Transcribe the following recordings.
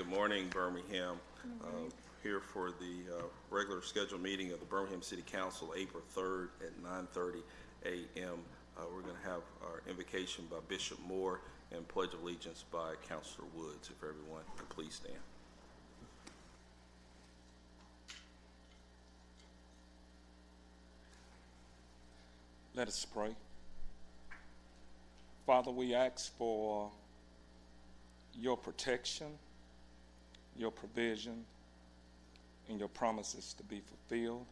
Good morning, Birmingham. Here for the regular scheduled meeting of the Birmingham City Council, April 3rd at 9:30 a.m. We're going to have our invocation by Bishop Moore and Pledge of Allegiance by Councilor Woods. If everyone could please stand. Let us pray. Father, we ask for your protection, your provision, and your promises to be fulfilled.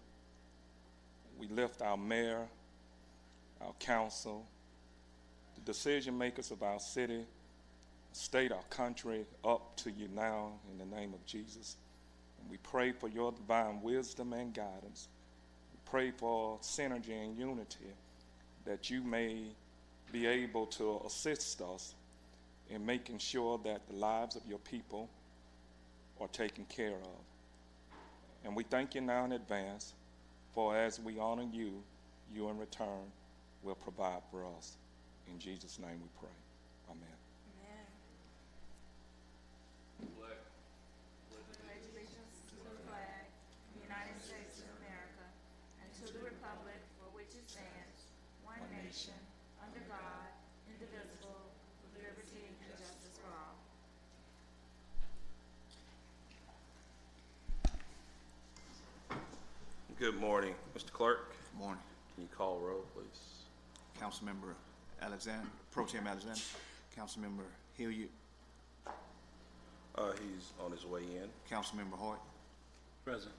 We lift our mayor, our council, the decision makers of our city, state, our country, up to you now in the name of Jesus. And we pray for your divine wisdom and guidance. We pray for synergy and unity, that you may be able to assist us in making sure that the lives of your people are taken care of. And we thank you now in advance, for as we honor you, you in return will provide for us. In Jesus' name we pray. Amen. Good morning, Mr. Clerk. Good morning. Can you call roll, please? Councilmember Alexander, Pro Tem Alexander, Councilmember Hilliard, He's on his way in. Councilmember Hoyt. Present.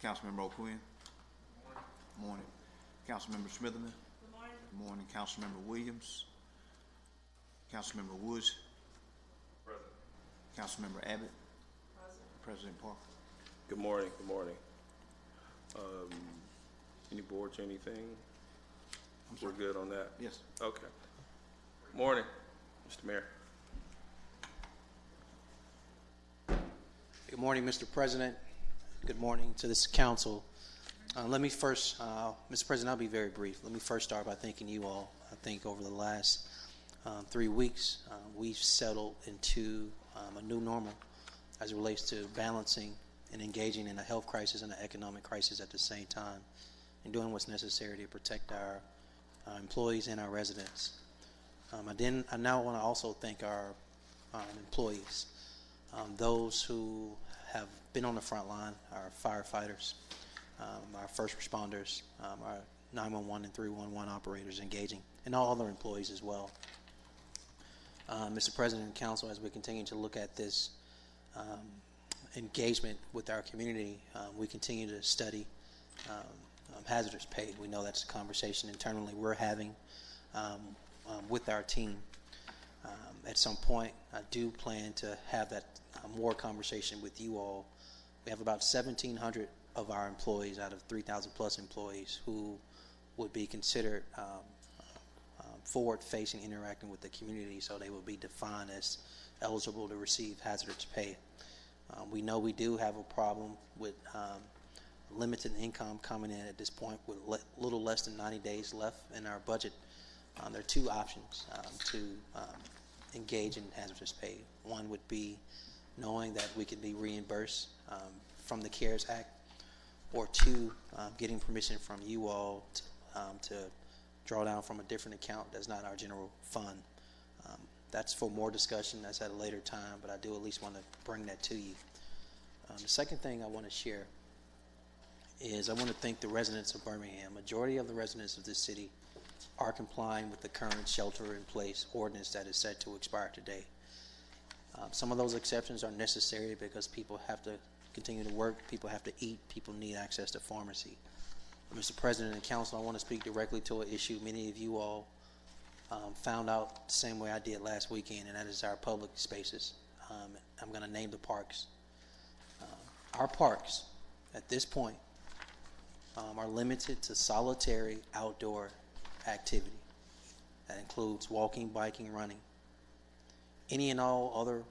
Councilmember O'Quinn. Good morning. Councilmember Smitherman. Good morning. Good morning. Councilmember Williams. Councilmember Woods. Present. Councilmember Abbott. Present. President Parker. Good morning. Good morning. Any boards, anything? We're good on that? Yes. Okay. Morning, Mr. Mayor. Good morning, Mr. President. Good morning to this council. Let me first, Mr. President, I'll be very brief. Let me first start by thanking you all. I think over the last 3 weeks, we've settled into a new normal as it relates to balancing and engaging in a health crisis and an economic crisis at the same time, and doing what's necessary to protect our employees and our residents. I now want to also thank our employees, those who have been on the front line, our firefighters, our first responders, our 911 and 311 operators engaging, and all other employees as well. Mr. President and Council, as we continue to look at this engagement with our community, we continue to study hazardous pay. We know that's a conversation internally we're having with our team. At some point, I do plan to have that more conversation with you all. We have about 1,700 of our employees out of 3,000 plus employees who would be considered forward-facing, interacting with the community, so they will be defined as eligible to receive hazardous pay. We know we do have a problem with limited income coming in at this point with little less than 90 days left in our budget. There are two options to engage in hazardous pay. One would be knowing that we could be reimbursed from the CARES Act, or two, getting permission from you all to draw down from a different account that's not our general fund. That's for more discussion. That's at a later time, but I do at least want to bring that to you. The second thing I want to share is I want to thank the residents of Birmingham. Majority of the residents of this city are complying with the current shelter-in-place ordinance that is set to expire today. Some of those exceptions are necessary because people have to continue to work, people have to eat, people need access to pharmacy. Mr. President and Council, I want to speak directly to an issue many of you all found out the same way I did last weekend, and that is our public spaces. I'm going to name the parks. Our parks, at this point, are limited to solitary outdoor activity. That includes walking, biking, running. Any and all other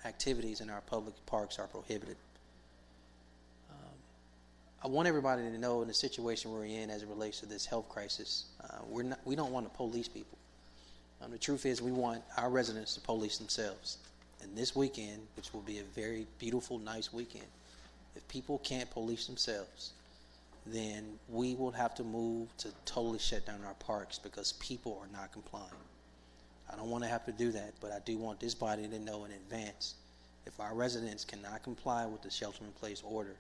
activities in our public parks are prohibited. I want everybody to know, in the situation we're in as it relates to this health crisis, we don't want to police people. The truth is, we want our residents to police themselves. And this weekend, which will be a very beautiful, nice weekend, if people can't police themselves, then we will have to move to totally shut down our parks because people are not complying. I don't want to have to do that, but I do want this body to know in advance, if our residents cannot comply with the shelter-in-place order,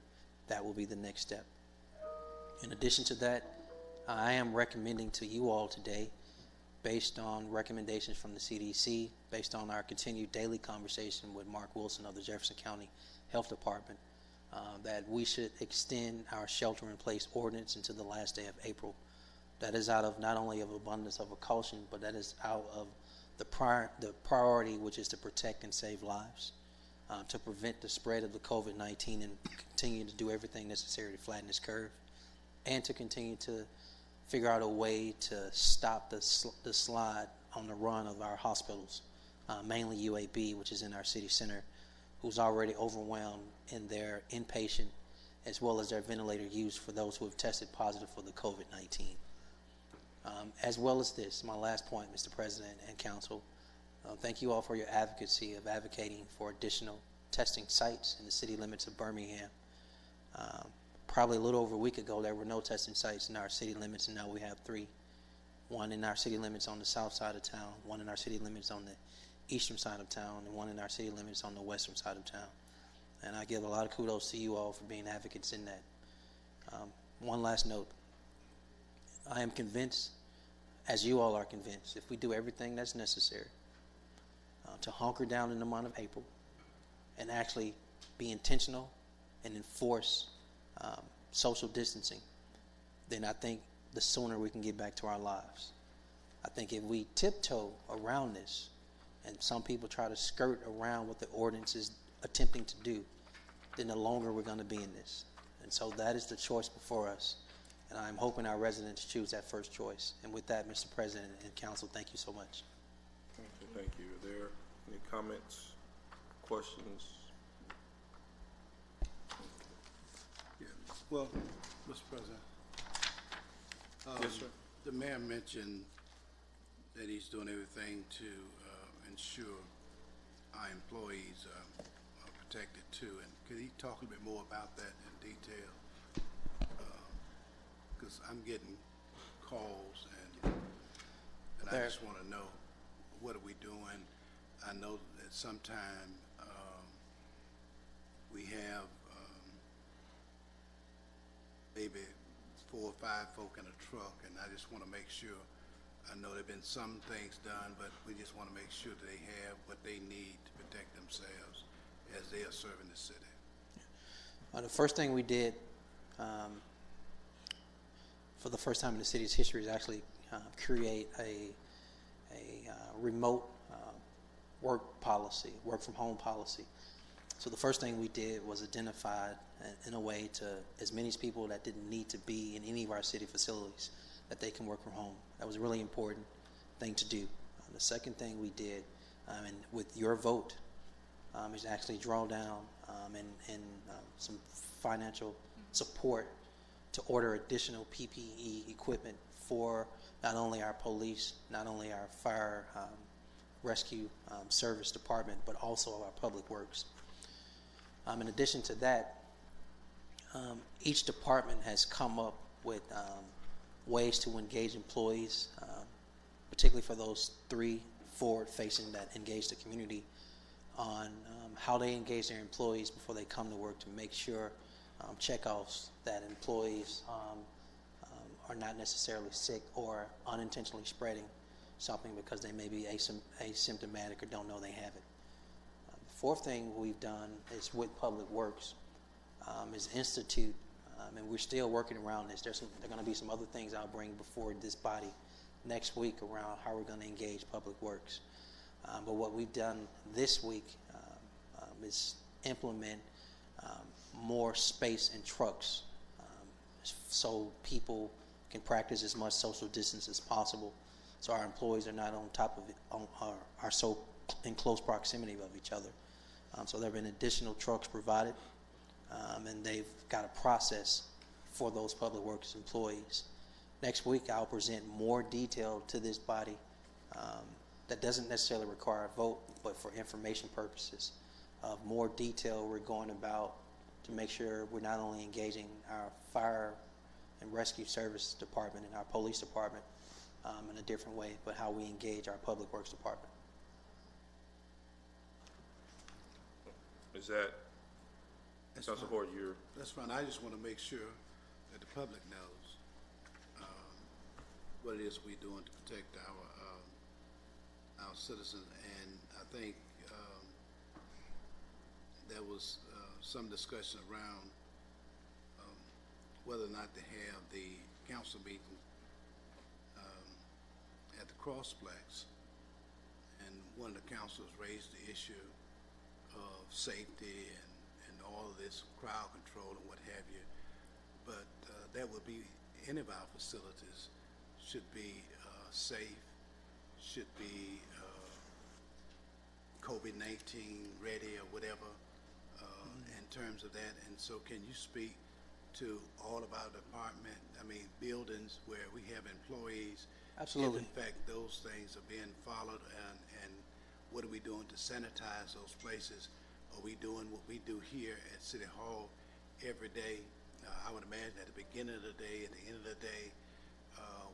that will be the next step. In addition to that, I am recommending to you all today, based on recommendations from the CDC, based on our continued daily conversation with Mark Wilson of the Jefferson County Health Department, that we should extend our shelter-in-place ordinance until the last day of April. That is out of not only of abundance of a caution, but that is out of the priority, which is to protect and save lives, to prevent the spread of the COVID-19 and continue to do everything necessary to flatten this curve, and to continue to figure out a way to stop the slide on the run of our hospitals, mainly UAB, which is in our city center, who's already overwhelmed in their inpatient as well as their ventilator use for those who have tested positive for the COVID-19. As well as this, my last point, Mr. President and Council, thank you all for your advocacy of advocating for additional testing sites in the city limits of Birmingham. Probably a little over a week ago, there were no testing sites in our city limits, and now we have 3. One in our city limits on the south side of town, one in our city limits on the eastern side of town, and one in our city limits on the western side of town. And I give a lot of kudos to you all for being advocates in that. One last note. I am convinced, as you all are convinced, if we do everything that's necessary to hunker down in the month of April and actually be intentional and enforce social distancing, then I think the sooner we can get back to our lives. I think if we tiptoe around this, and some people try to skirt around what the ordinance is attempting to do, then the longer we're going to be in this. And so that is the choice before us. And I'm hoping our residents choose that first choice. And with that, Mr. President and Council, thank you so much. Okay, thank you. Are there any comments, questions? Yeah. Well, Mr. President. Yes, sir. The mayor mentioned that he's doing everything to ensure our employees are protected too. And could he talk a little bit more about that in detail? Because I'm getting calls and I just want to know, what are we doing? I know that sometime we have maybe 4 or 5 folk in a truck, and I just want to make sure. I know there have been some things done, but we just want to make sure that they have what they need to protect themselves as they are serving the city. The first thing we did for the first time in the city's history is actually create a remote work policy, work from home policy. So the first thing we did was identify in a way to as many people that didn't need to be in any of our city facilities that they can work from home. That was a really important thing to do. The second thing we did, and with your vote, is actually draw down and some financial support to order additional PPE equipment for not only our police, not only our fire rescue service department, but also our public works. In addition to that, each department has come up with ways to engage employees, particularly for those 3 forward-facing that engage the community on how they engage their employees before they come to work to make sure checkoffs that employees are not necessarily sick or unintentionally spreading something because they may be asymptomatic or don't know they have it. The fourth thing we've done is with Public Works is institute, and we're still working around this. There are going to be some other things I'll bring before this body next week around how we're going to engage Public Works. But what we've done this week is implement more space in trucks so people can practice as much social distance as possible, so our employees are not on top of it, are so in close proximity of each other. So there have been additional trucks provided, and they've got a process for those Public Works employees. Next week, I'll present more detail to this body that doesn't necessarily require a vote, but for information purposes of more detail we're going about to make sure we're not only engaging our fire and rescue service department and our police department in a different way, but how we engage our public works department. Is that, That's Council fine. Hort, you're, That's fine. I just want to make sure that the public knows what it is we're doing to protect our citizens. And I think there was some discussion around whether or not to have the council meeting at the Crossplex. And one of the councilors raised the issue of safety and all of this crowd control and what have you. But that would be, any of our facilities should be safe, should be COVID-19 ready or whatever in terms of that. And so can you speak to all of our department, buildings where we have employees? Absolutely. If in fact those things are being followed, and what are we doing to sanitize those places? Are we doing what we do here at City Hall every day? I would imagine at the beginning of the day, at the end of the day,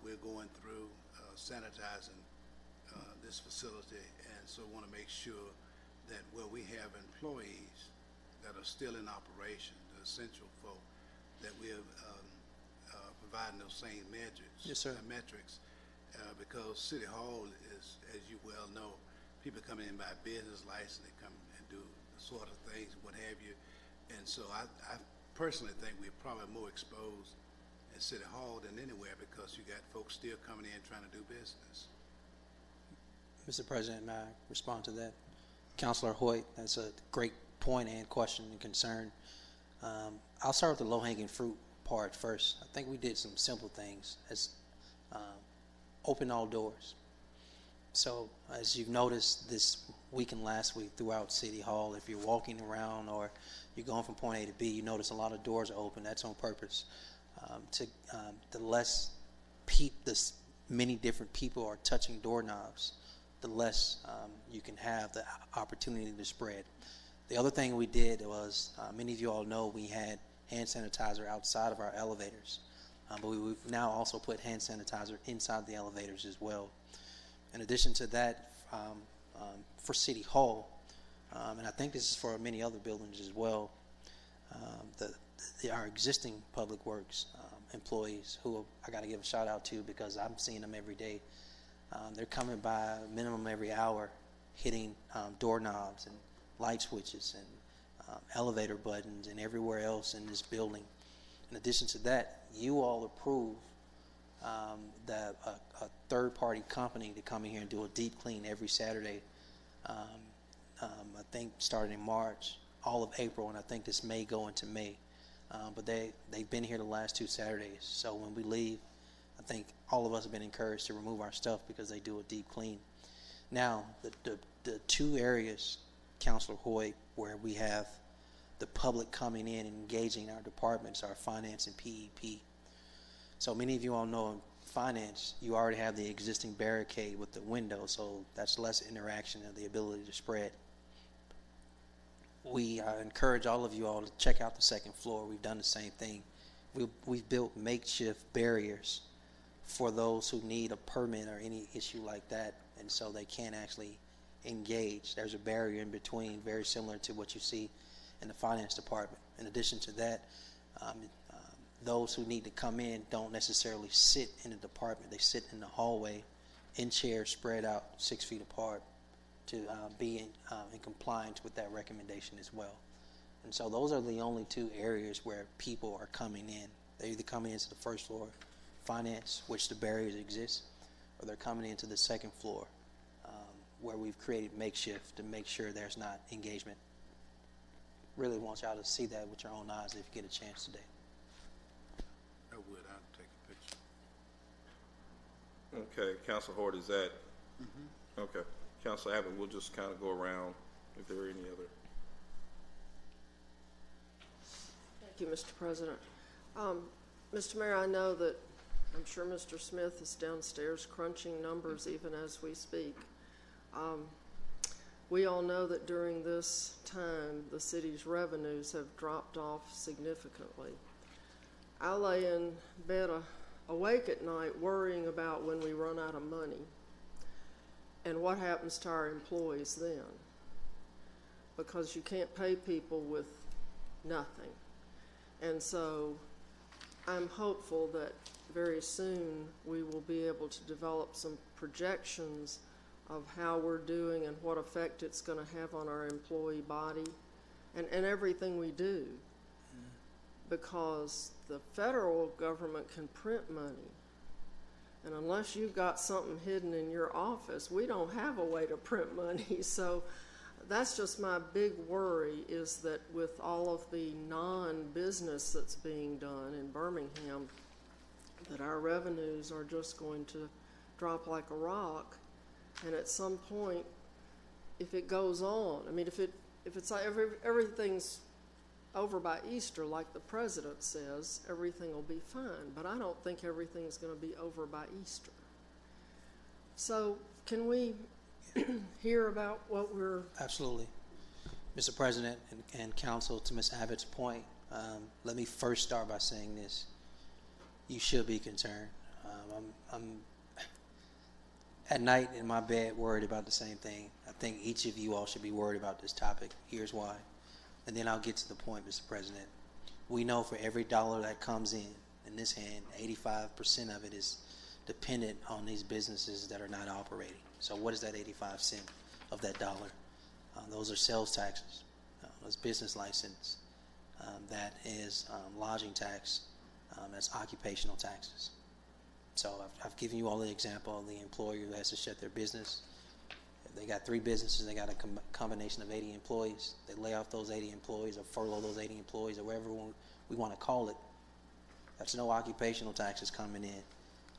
we're going through sanitizing this facility, and so want to make sure that where we have employees that are still in operation, the essential folk, that we are providing those same metrics. Yes, sir. Metrics, because City Hall is, as you well know, people come in by business license, they come and do the sort of things, what have you. And so I personally think we're probably more exposed at City Hall than anywhere, because you got folks still coming in trying to do business. Mr. President, may I respond to that? Councilor Hoyt, that's a great point and question and concern. I'll start with the low-hanging fruit part first. I think we did some simple things as open all doors. So as you've noticed this week and last week throughout City Hall, if you're walking around or you're going from point A to B, you notice a lot of doors are open. That's on purpose. The many different people are touching doorknobs, the less you can have the opportunity to spread. The other thing we did was, many of you all know we had hand sanitizer outside of our elevators, but we've now also put hand sanitizer inside the elevators as well. In addition to that, for City Hall, and I think this is for many other buildings as well, our existing public works employees, who I got to give a shout out to because I'm seeing them every day. They're coming by minimum every hour, hitting doorknobs and light switches and elevator buttons and everywhere else in this building. In addition to that, you all approved a third-party company to come in here and do a deep clean every Saturday. I think starting in March, all of April, and I think this may go into May. But they've been here the last 2 Saturdays. So when we leave, I think all of us have been encouraged to remove our stuff because they do a deep clean. Now, the 2 areas, Councilor Hoyt, where we have the public coming in and engaging our departments are finance and PEP. So many of you all know in finance, you already have the existing barricade with the window, so that's less interaction and the ability to spread. We encourage all of you all to check out the second floor. We've done the same thing. We've built makeshift barriers for those who need a permit or any issue like that, and so they can't actually engage. There's a barrier in between, very similar to what you see in the finance department. In addition to that, those who need to come in don't necessarily sit in the department. They sit in the hallway in chairs spread out 6 feet apart to be in compliance with that recommendation as well. And so those are the only 2 areas where people are coming in. They're either coming into the first floor, finance, which the barriers exist, or they're coming into the second floor, where we've created makeshift to make sure there's not engagement. Really want y'all to see that with your own eyes if you get a chance today. I would. I'll take a picture. okay, Council Hort, is that? Okay. Councilor Abbott, we'll just kind of go around if there are any other. Thank you, Mr. President. Mr. Mayor, I know that I'm sure Mr. Smith is downstairs crunching numbers even as we speak. We all know that during this time, the city's revenues have dropped off significantly. I lay in bed awake at night worrying about when we run out of money and what happens to our employees then, because you can't pay people with nothing. And so I'm hopeful that very soon we will be able to develop some projections of how we're doing and what effect it's going to have on our employee body and everything we do. Because the federal government can print money. And unless you've got something hidden in your office, we don't have a way to print money. So that's just my big worry, is that with all of the non-business that's being done in Birmingham, that our revenues are just going to drop like a rock. And at some point, if it goes on, I mean, if it's like everything's over by Easter, like the president says, everything will be fine. But I don't think everything's going to be over by Easter. So can we hear about what we're... Absolutely. Mr. President and Council, to Ms. Abbott's point, let me first start by saying this. You should be concerned. I'm at night in my bed worried about the same thing. I think each of you all should be worried about this topic. Here's why. And then I'll get to the point, Mr. President. We know for every dollar that comes in this hand, 85% of it is dependent on these businesses that are not operating. So what is that 85 cents of that dollar? Those are sales taxes. That's business license. That is lodging tax. That's occupational taxes. So I've given you all the example of the employer who has to shut their business. If they got 3 businesses, they got a combination of 80 employees. They lay off those 80 employees or furlough those 80 employees or whatever we want to call it. That's no occupational taxes coming in.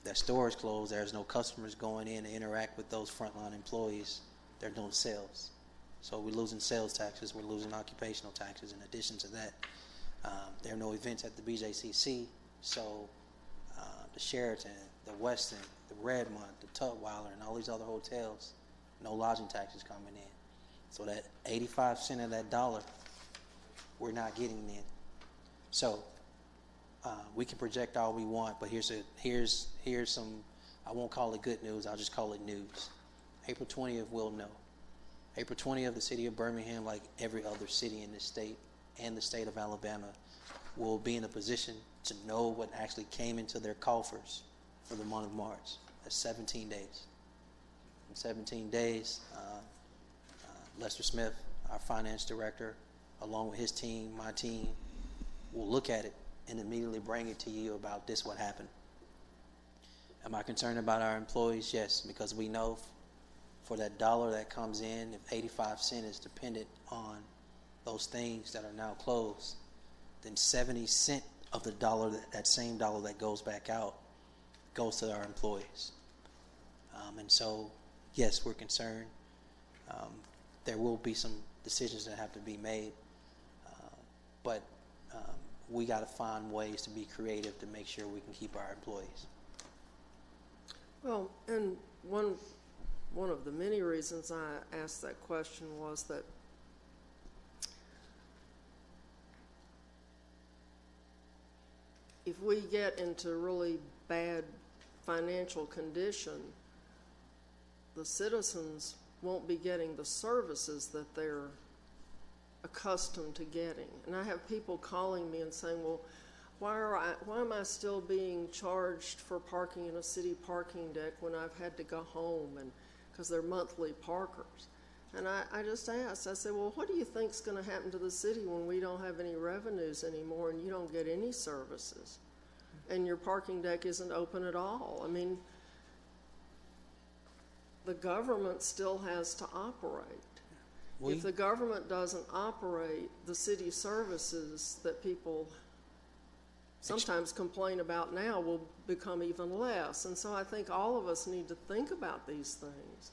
That store is closed. There's no customers going in to interact with those frontline employees. They're doing sales. So we're losing sales taxes. We're losing occupational taxes. In addition to that, there are no events at the BJCC. So the Sheraton, the Westin, the Redmont, the Tutwiler, and all these other hotels, no lodging taxes coming in. So that 85 cents of that dollar, we're not getting in. So we can project all we want, but here's some, I won't call it good news, I'll just call it news. April 20th, we'll know. April 20th, the city of Birmingham, like every other city in this state and the state of Alabama, will be in a position to know what actually came into their coffers for the month of March. That's 17 days. In 17 days, Lester Smith, our finance director, along with his team, my team, will look at it and immediately bring it to you about this, what happened. Am I concerned about our employees? Yes, because we know for that dollar that comes in, if 85 cents is dependent on those things that are now closed, then 70 cents of the dollar, that same dollar that goes back out, goes to our employees. And so, yes, we're concerned. There will be some decisions that have to be made, but we got to find ways to be creative to make sure we can keep our employees. Well, and one of the many reasons I asked that question was that if we get into really bad financial condition, the citizens won't be getting the services that they're accustomed to getting. And I have people calling me and saying, well, why am I still being charged for parking in a city parking deck when I've had to go home, and because they're monthly parkers? And I just asked, I said, well, what do you think is going to happen to the city when we don't have any revenues anymore and you don't get any services and your parking deck isn't open at all? I mean, the government still has to operate. If the government doesn't operate, the city services that people sometimes complain about now will become even less. And so I think all of us need to think about these things.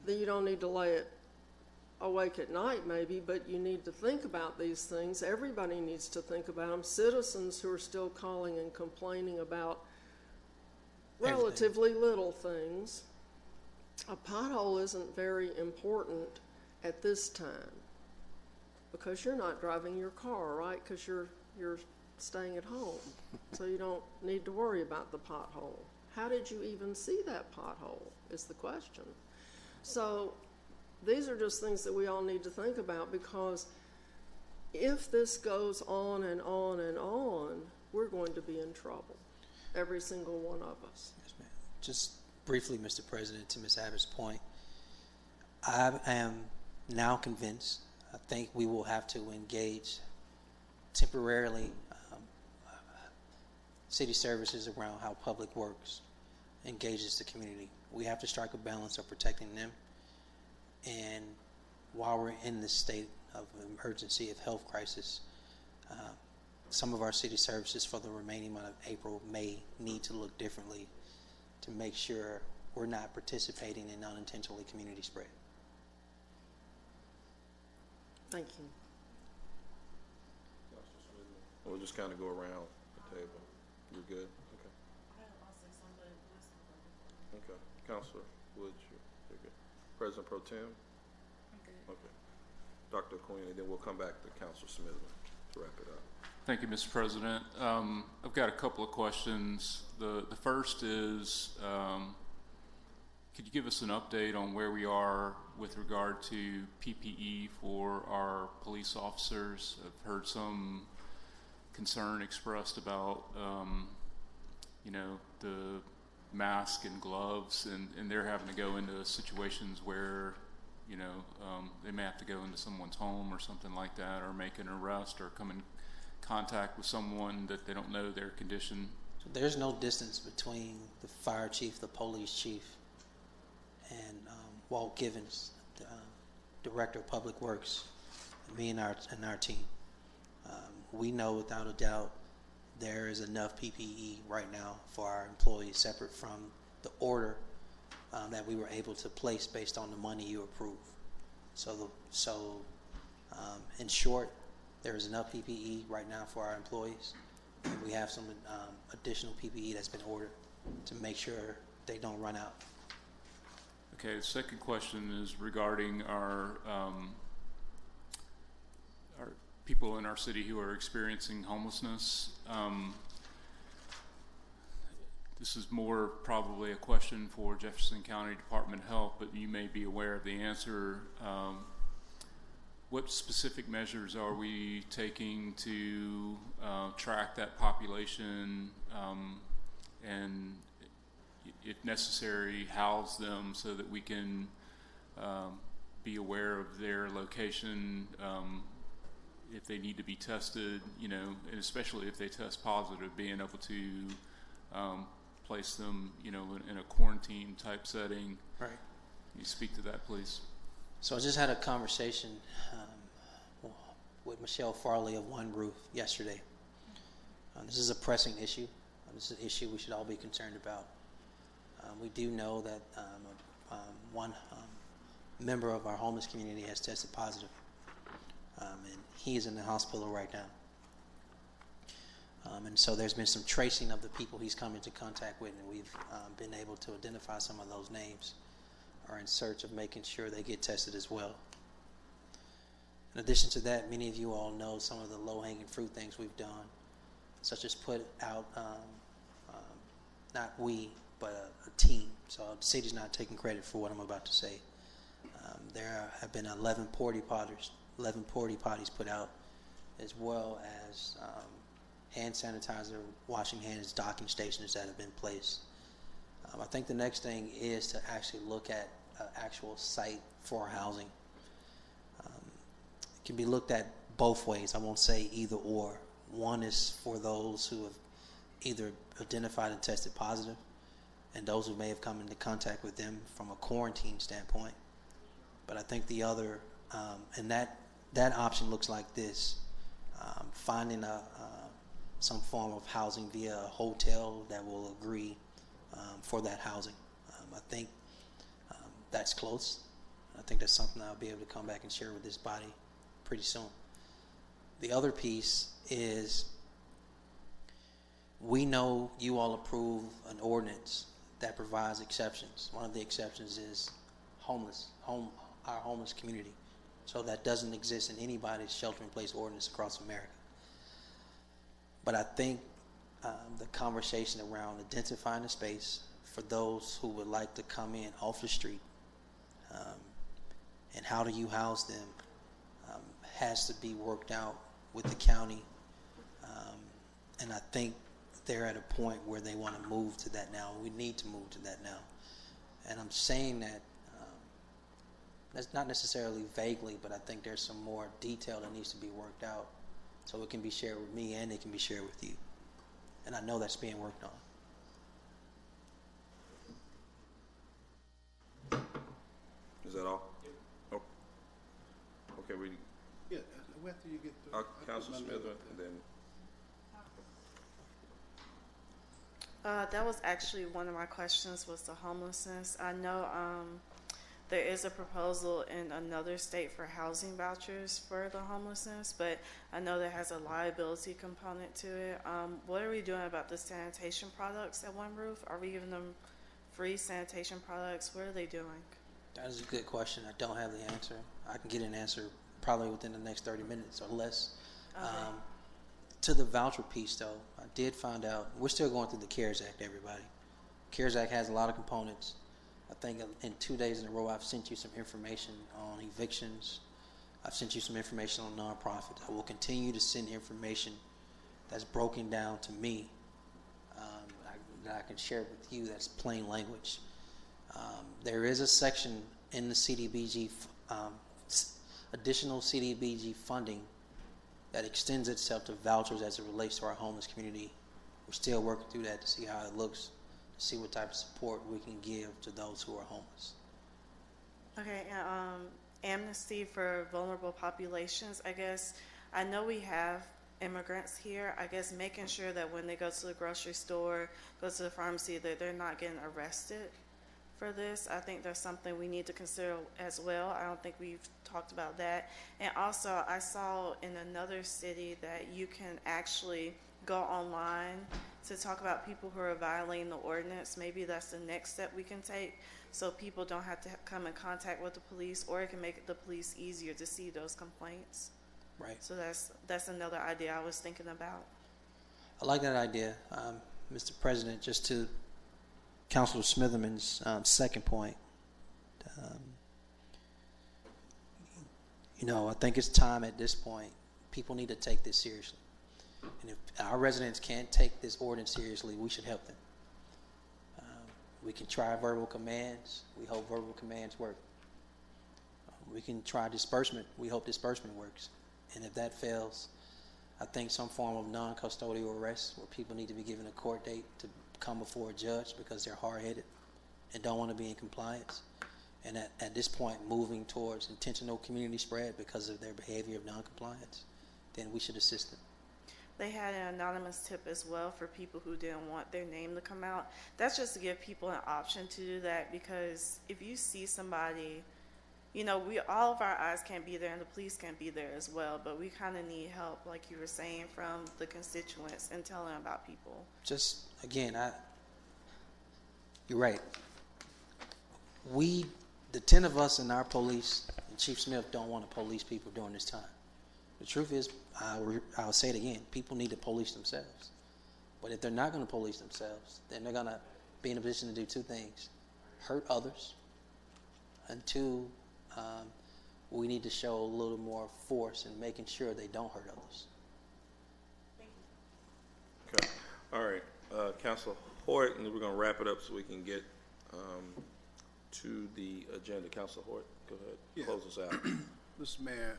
That you don't need to lay it awake at night maybe, but you need to think about these things. Everybody needs to think about them. Citizens who are still calling and complaining about relatively little things. A pothole isn't very important at this time because you're not driving your car, right? Because you're staying at home, so you don't need to worry about the pothole. How did you even see that pothole is the question. So these are just things that we all need to think about, because if this goes on and on and on, we're going to be in trouble, every single one of us. Yes, ma'am. Just briefly, Mr. President, to Ms. Abbott's point, I am now convinced, I think we will have to engage temporarily city services around how Public Works engages the community. We have to strike a balance of protecting them, and while we're in this state of emergency of health crisis, some of our city services for the remaining month of April may need to look differently to make sure we're not participating in unintentionally community spread. Thank you. We'll just kind of go around the table. You're good? Okay. Okay. Counselor Woods, you're good. President Pro Tem? I'm good. Okay. Dr. Queen, and then we'll come back to Counselor Smithman to wrap it up. Thank you, Mr. President. I've got a couple of questions. The first is, could you give us an update on where we are with regard to PPE for our police officers? I've heard some concern expressed about, the mask and gloves, and they're having to go into situations where, they may have to go into someone's home or something like that, or make an arrest, or come in contact with someone that they don't know their condition. So there's no distance between the fire chief, the police chief, and Walt Givens, the director of Public Works, and me and our team. We know without a doubt there is enough PPE right now for our employees, separate from the order that we were able to place based on the money you approved. So in short, there is enough PPE right now for our employees, and we have some additional PPE that's been ordered to make sure they don't run out. Okay, the second question is regarding our people in our city who are experiencing homelessness. This is more probably a question for Jefferson County Department of Health, but you may be aware of the answer. What specific measures are we taking to track that population and, if necessary, house them so that we can be aware of their location, if they need to be tested, and especially if they test positive, being able to place them, in a quarantine type setting. Right. Can you speak to that, please? So I just had a conversation with Michelle Farley of One Roof yesterday. This is a pressing issue. This is an issue we should all be concerned about. We do know that one member of our homeless community has tested positive, and he is in the hospital right now. And so there's been some tracing of the people he's come into contact with, and we've been able to identify some of those names, are in search of making sure they get tested as well. In addition to that, many of you all know some of the low-hanging fruit things we've done, such as put out, not we, but a team. So the city's not taking credit for what I'm about to say. There have been 11 porta potties put out, as well as hand sanitizer, washing hands, docking stations that have been placed. I think the next thing is to actually look at an actual site for housing. It can be looked at both ways. I won't say either or. One is for those who have either identified and tested positive, and those who may have come into contact with them from a quarantine standpoint. But I think the other, and that option looks like this: finding some form of housing via a hotel that will agree for that housing. I think that's close. I think that's something I'll be able to come back and share with this body pretty soon. The other piece is, we know you all approve an ordinance that provides exceptions. One of the exceptions is our homeless community. So that doesn't exist in anybody's shelter-in-place ordinance across America. But I think the conversation around identifying a space for those who would like to come in off the street, and how do you house them, has to be worked out with the county. And I think they're at a point where they want to move to that now. We need to move to that now. And I'm saying that that's not necessarily vaguely, but I think there's some more detail that needs to be worked out so it can be shared with me and it can be shared with you. And I know that's being worked on. Is that all? Oh. Okay, Yeah, after you get through. Council Smith, and then That was actually one of my questions, was the homelessness. I know there is a proposal in another state for housing vouchers for the homelessness, but I know that has a liability component to it. What are we doing about the sanitation products at One Roof? Are we giving them free sanitation products? What are they doing? That is a good question. I don't have the answer. I can get an answer probably within the next 30 minutes or less. Okay. To the voucher piece, though, I did find out, we're still going through the CARES Act, everybody. CARES Act has a lot of components. I think in 2 days in a row, I've sent you some information on evictions. I've sent you some information on nonprofits. I will continue to send information that's broken down to me that I can share with you that's plain language. There is a section in the CDBG, additional CDBG funding that extends itself to vouchers as it relates to our homeless community. We're still working through that to see how it looks, to see what type of support we can give to those who are homeless. Okay, amnesty for vulnerable populations, I guess. I know we have immigrants here. I guess making sure that when they go to the grocery store, go to the pharmacy, that they're not getting arrested for this. I think that's something we need to consider as well. I don't think we've talked about that. And also, I saw in another city that you can actually go online to talk about people who are violating the ordinance. Maybe that's the next step we can take, so people don't have to come in contact with the police, or it can make the police easier to see those complaints. Right. So that's another idea I was thinking about. I like that idea, Mr. President. Just to Councilor Smitherman's second point, I think it's time at this point. People need to take this seriously. And if our residents can't take this ordinance seriously, we should help them. We can try verbal commands. We hope verbal commands work. We can try disbursement. We hope disbursement works. And if that fails, I think some form of non-custodial arrest, where people need to be given a court date to come before a judge because they're hard-headed and don't want to be in compliance. And at this point, moving towards intentional community spread because of their behavior of non-compliance, then we should assist them. They had an anonymous tip as well for people who didn't want their name to come out. That's just to give people an option to do that, because if you see somebody, all of our eyes can't be there and the police can't be there as well, but we kind of need help, like you were saying, from the constituents and telling about people. Just, again, you're right. The 10 of us in our police, and Chief Smith don't want to police people during this time. The truth is, I'll say it again, people need to police themselves. But if they're not going to police themselves, then they're going to be in a position to do two things: hurt others, and two, we need to show a little more force in making sure they don't hurt others. Thank you. okay. All right, Council Hoyt, and then we're going to wrap it up so we can get to the agenda. Council Hoyt, go ahead, Yeah. close us out. Mr. Mayor,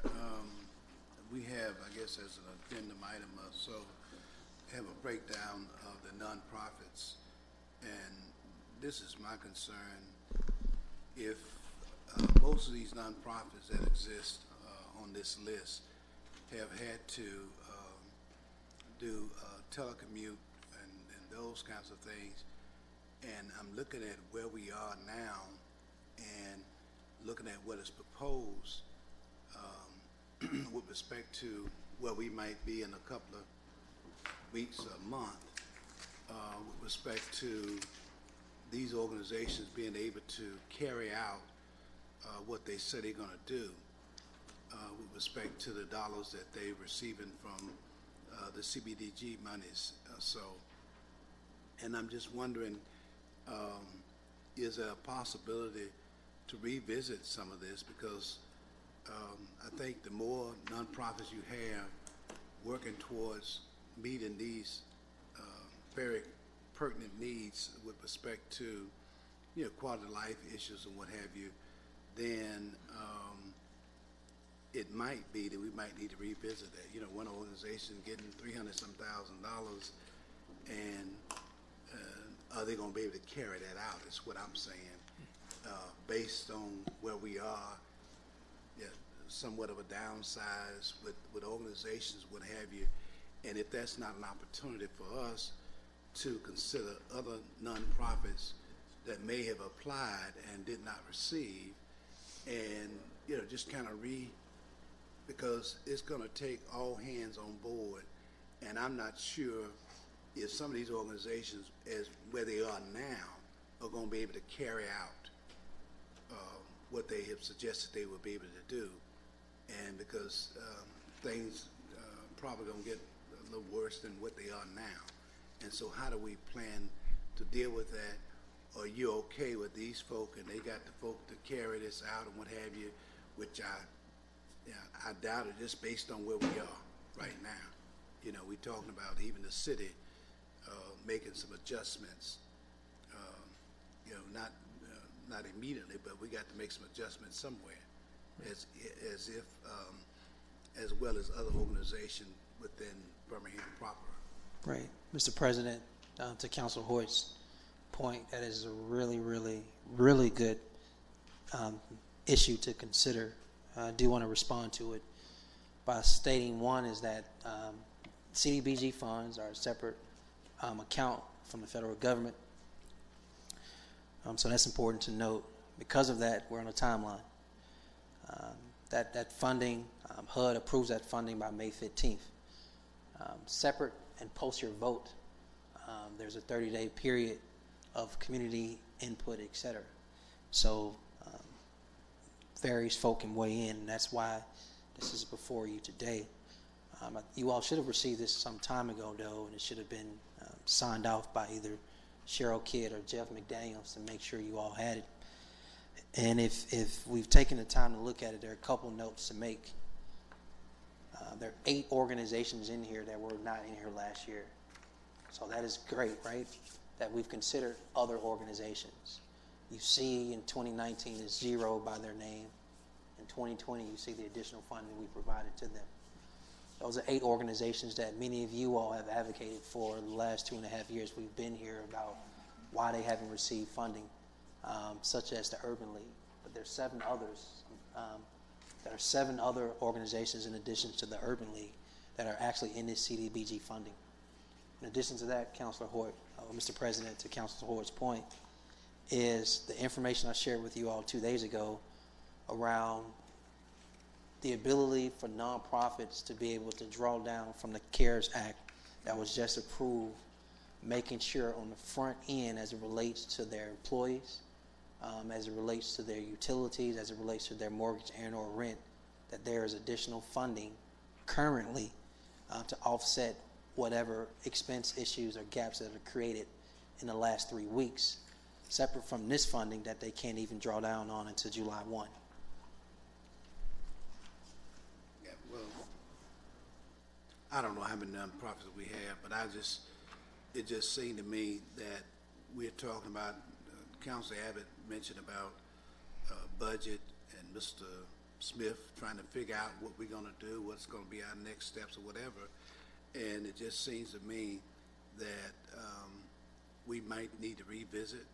we have, I guess, as an addendum item, have a breakdown of the nonprofits, and this is my concern. If most of these nonprofits that exist on this list have had to do telecommute and those kinds of things, and I'm looking at where we are now and looking at what is proposed with respect to where we might be in a couple of weeks or a month, with respect to these organizations being able to carry out what they said they're going to do with respect to the dollars that they're receiving from the CBDG monies. And I'm just wondering, is there a possibility to revisit some of this? Because I think the more nonprofits you have working towards meeting these very pertinent needs with respect to, you know, quality of life issues and what have you, then it might be that we might need to revisit that. You know, one organization getting $300-some thousand, and are they going to be able to carry that out? Is what I'm saying. Based on where we are, yeah, somewhat of a downsize with organizations, what have you, and if that's not an opportunity for us to consider other nonprofits that may have applied and did not receive, and, you know, just kind of because it's going to take all hands on board, and I'm not sure if some of these organizations, as where they are now, are going to be able to carry out what they have suggested they will be able to do, and because things probably going to get a little worse than what they are now. And so how do we plan to deal with that? Are you okay with these folk, and they got the folk to carry this out and what have you, which I doubt it, just based on where we are right now. You know, we're talking about even the city making some adjustments, you know, not immediately, but we got to make some adjustments somewhere, as if, as well as other organizations within Birmingham proper. Right. Mr. President, to Council Hoyt's point, that is a really, really, really good issue to consider. I do want to respond to it by stating, one is that CDBG funds are a separate account from the federal government. So that's important to note. Because of that, we're on a timeline. That funding, HUD approves that funding by May 15th. Separate and post your vote, there's a 30-day period of community input, etc. So various folk can weigh in, and that's why this is before you today. You all should have received this some time ago, though, and it should have been signed off by either Cheryl Kidd or Jeff McDaniels to make sure you all had it. And if we've taken the time to look at it, there are a couple notes to make. There are 8 organizations in here that were not in here last year. So that is great, right? That we've considered other organizations. You see in 2019 is 0 by their name. In 2020, you see the additional funding we provided to them. Those are 8 organizations that many of you all have advocated for the last 2.5 years we've been here about why they haven't received funding, such as the Urban League. But there's 7 others. There are 7 other organizations in addition to the Urban League that are actually in this CDBG funding. In addition to that, Councilor Hoyt, Mr. President, to Councilor Hoyt's point, is the information I shared with you all 2 days ago around the ability for nonprofits to be able to draw down from the CARES Act that was just approved, making sure on the front end as it relates to their employees, as it relates to their utilities, as it relates to their mortgage and or rent, that there is additional funding currently to offset whatever expense issues or gaps that are created in the last 3 weeks, separate from this funding that they can't even draw down on until July 1. Yeah, well, I don't know how many nonprofits we have, but it just seemed to me that we're talking about, Councilor Abbott mentioned about budget, and Mr. Smith trying to figure out what we're going to do, what's going to be our next steps or whatever. And it just seems to me that we might need to revisit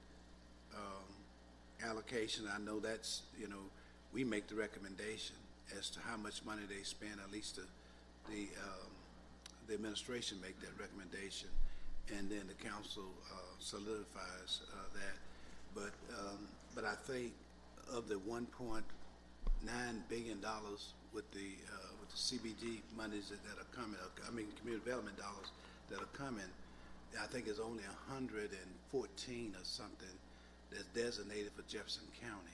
allocation. I know that's, you know, we make the recommendation as to how much money they spend, at least the administration make that recommendation, and then the council solidifies that. But I think of the $1.9 billion with the CBG monies that are coming, I mean community development dollars that are coming, I think it's only 114 or something that's designated for Jefferson County.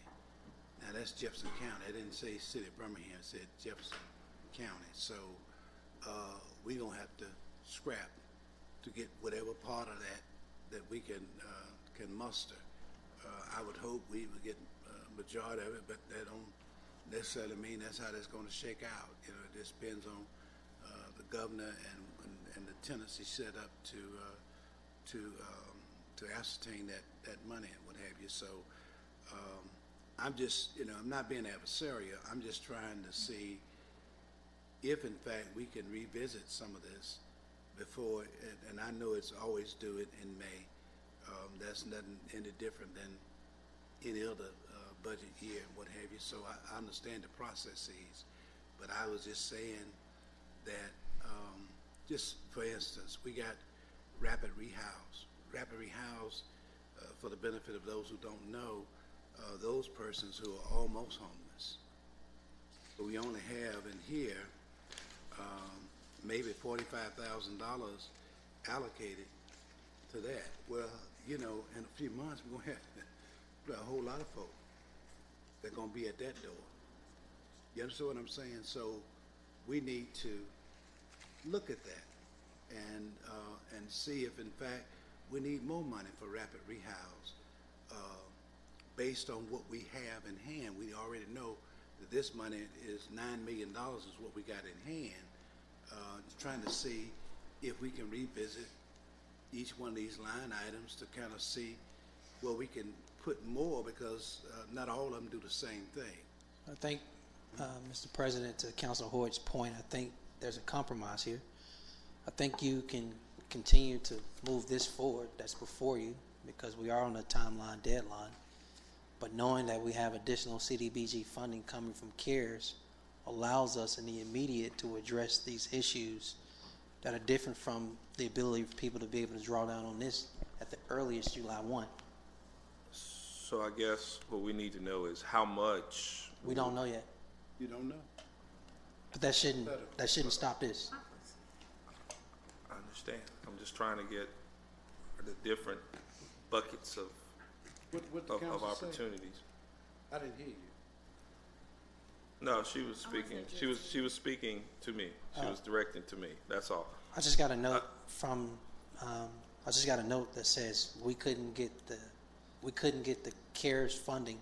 Now, that's Jefferson County. I didn't say City of Birmingham, it said Jefferson County. So, we gonna have to scrap to get whatever part of that we can muster. I would hope we would get majority of it, but that don't necessarily mean that's how that's gonna shake out. You know, it just depends on the governor and the tenancy set up to ascertain that money and what have you. So I'm just, I'm not being adversarial. I'm just trying to see if, in fact, we can revisit some of this before, and I know it's always due it in May. That's nothing any different than any other budget year and what have you. So I understand the processes, but I was just saying that, just for instance, we got Rapid Rehouse. Rapid Rehouse, for the benefit of those who don't know, those persons who are almost homeless. But we only have in here maybe $45,000 allocated to that. Well, in a few months we're gonna have a whole lot of folk that are gonna be at that door. You understand what I'm saying? So we need to look at that and see if, in fact, we need more money for Rapid Rehouse. Based on what we have in hand, we already know that this money is $9 million is what we got in hand. Trying to see if we can revisit each one of these line items to kind of see where we can put more, because not all of them do the same thing. I think, Mr. President, to Councilor Hoyt's point, I think there's a compromise here. I think you can continue to move this forward that's before you, because we are on a timeline deadline. But knowing that we have additional CDBG funding coming from CARES allows us in the immediate to address these issues that are different from the ability for people to be able to draw down on this at the earliest July 1. So I guess what we need to know is how much. We don't know yet, You don't know? but that shouldn't stop this. I understand. I'm just trying to get the different buckets of What the council say? opportunities. I didn't hear you. No, she was speaking. She was speaking to me. She was directing to me. That's all. I just got a note from. I just got a note that says we couldn't get the CARES funding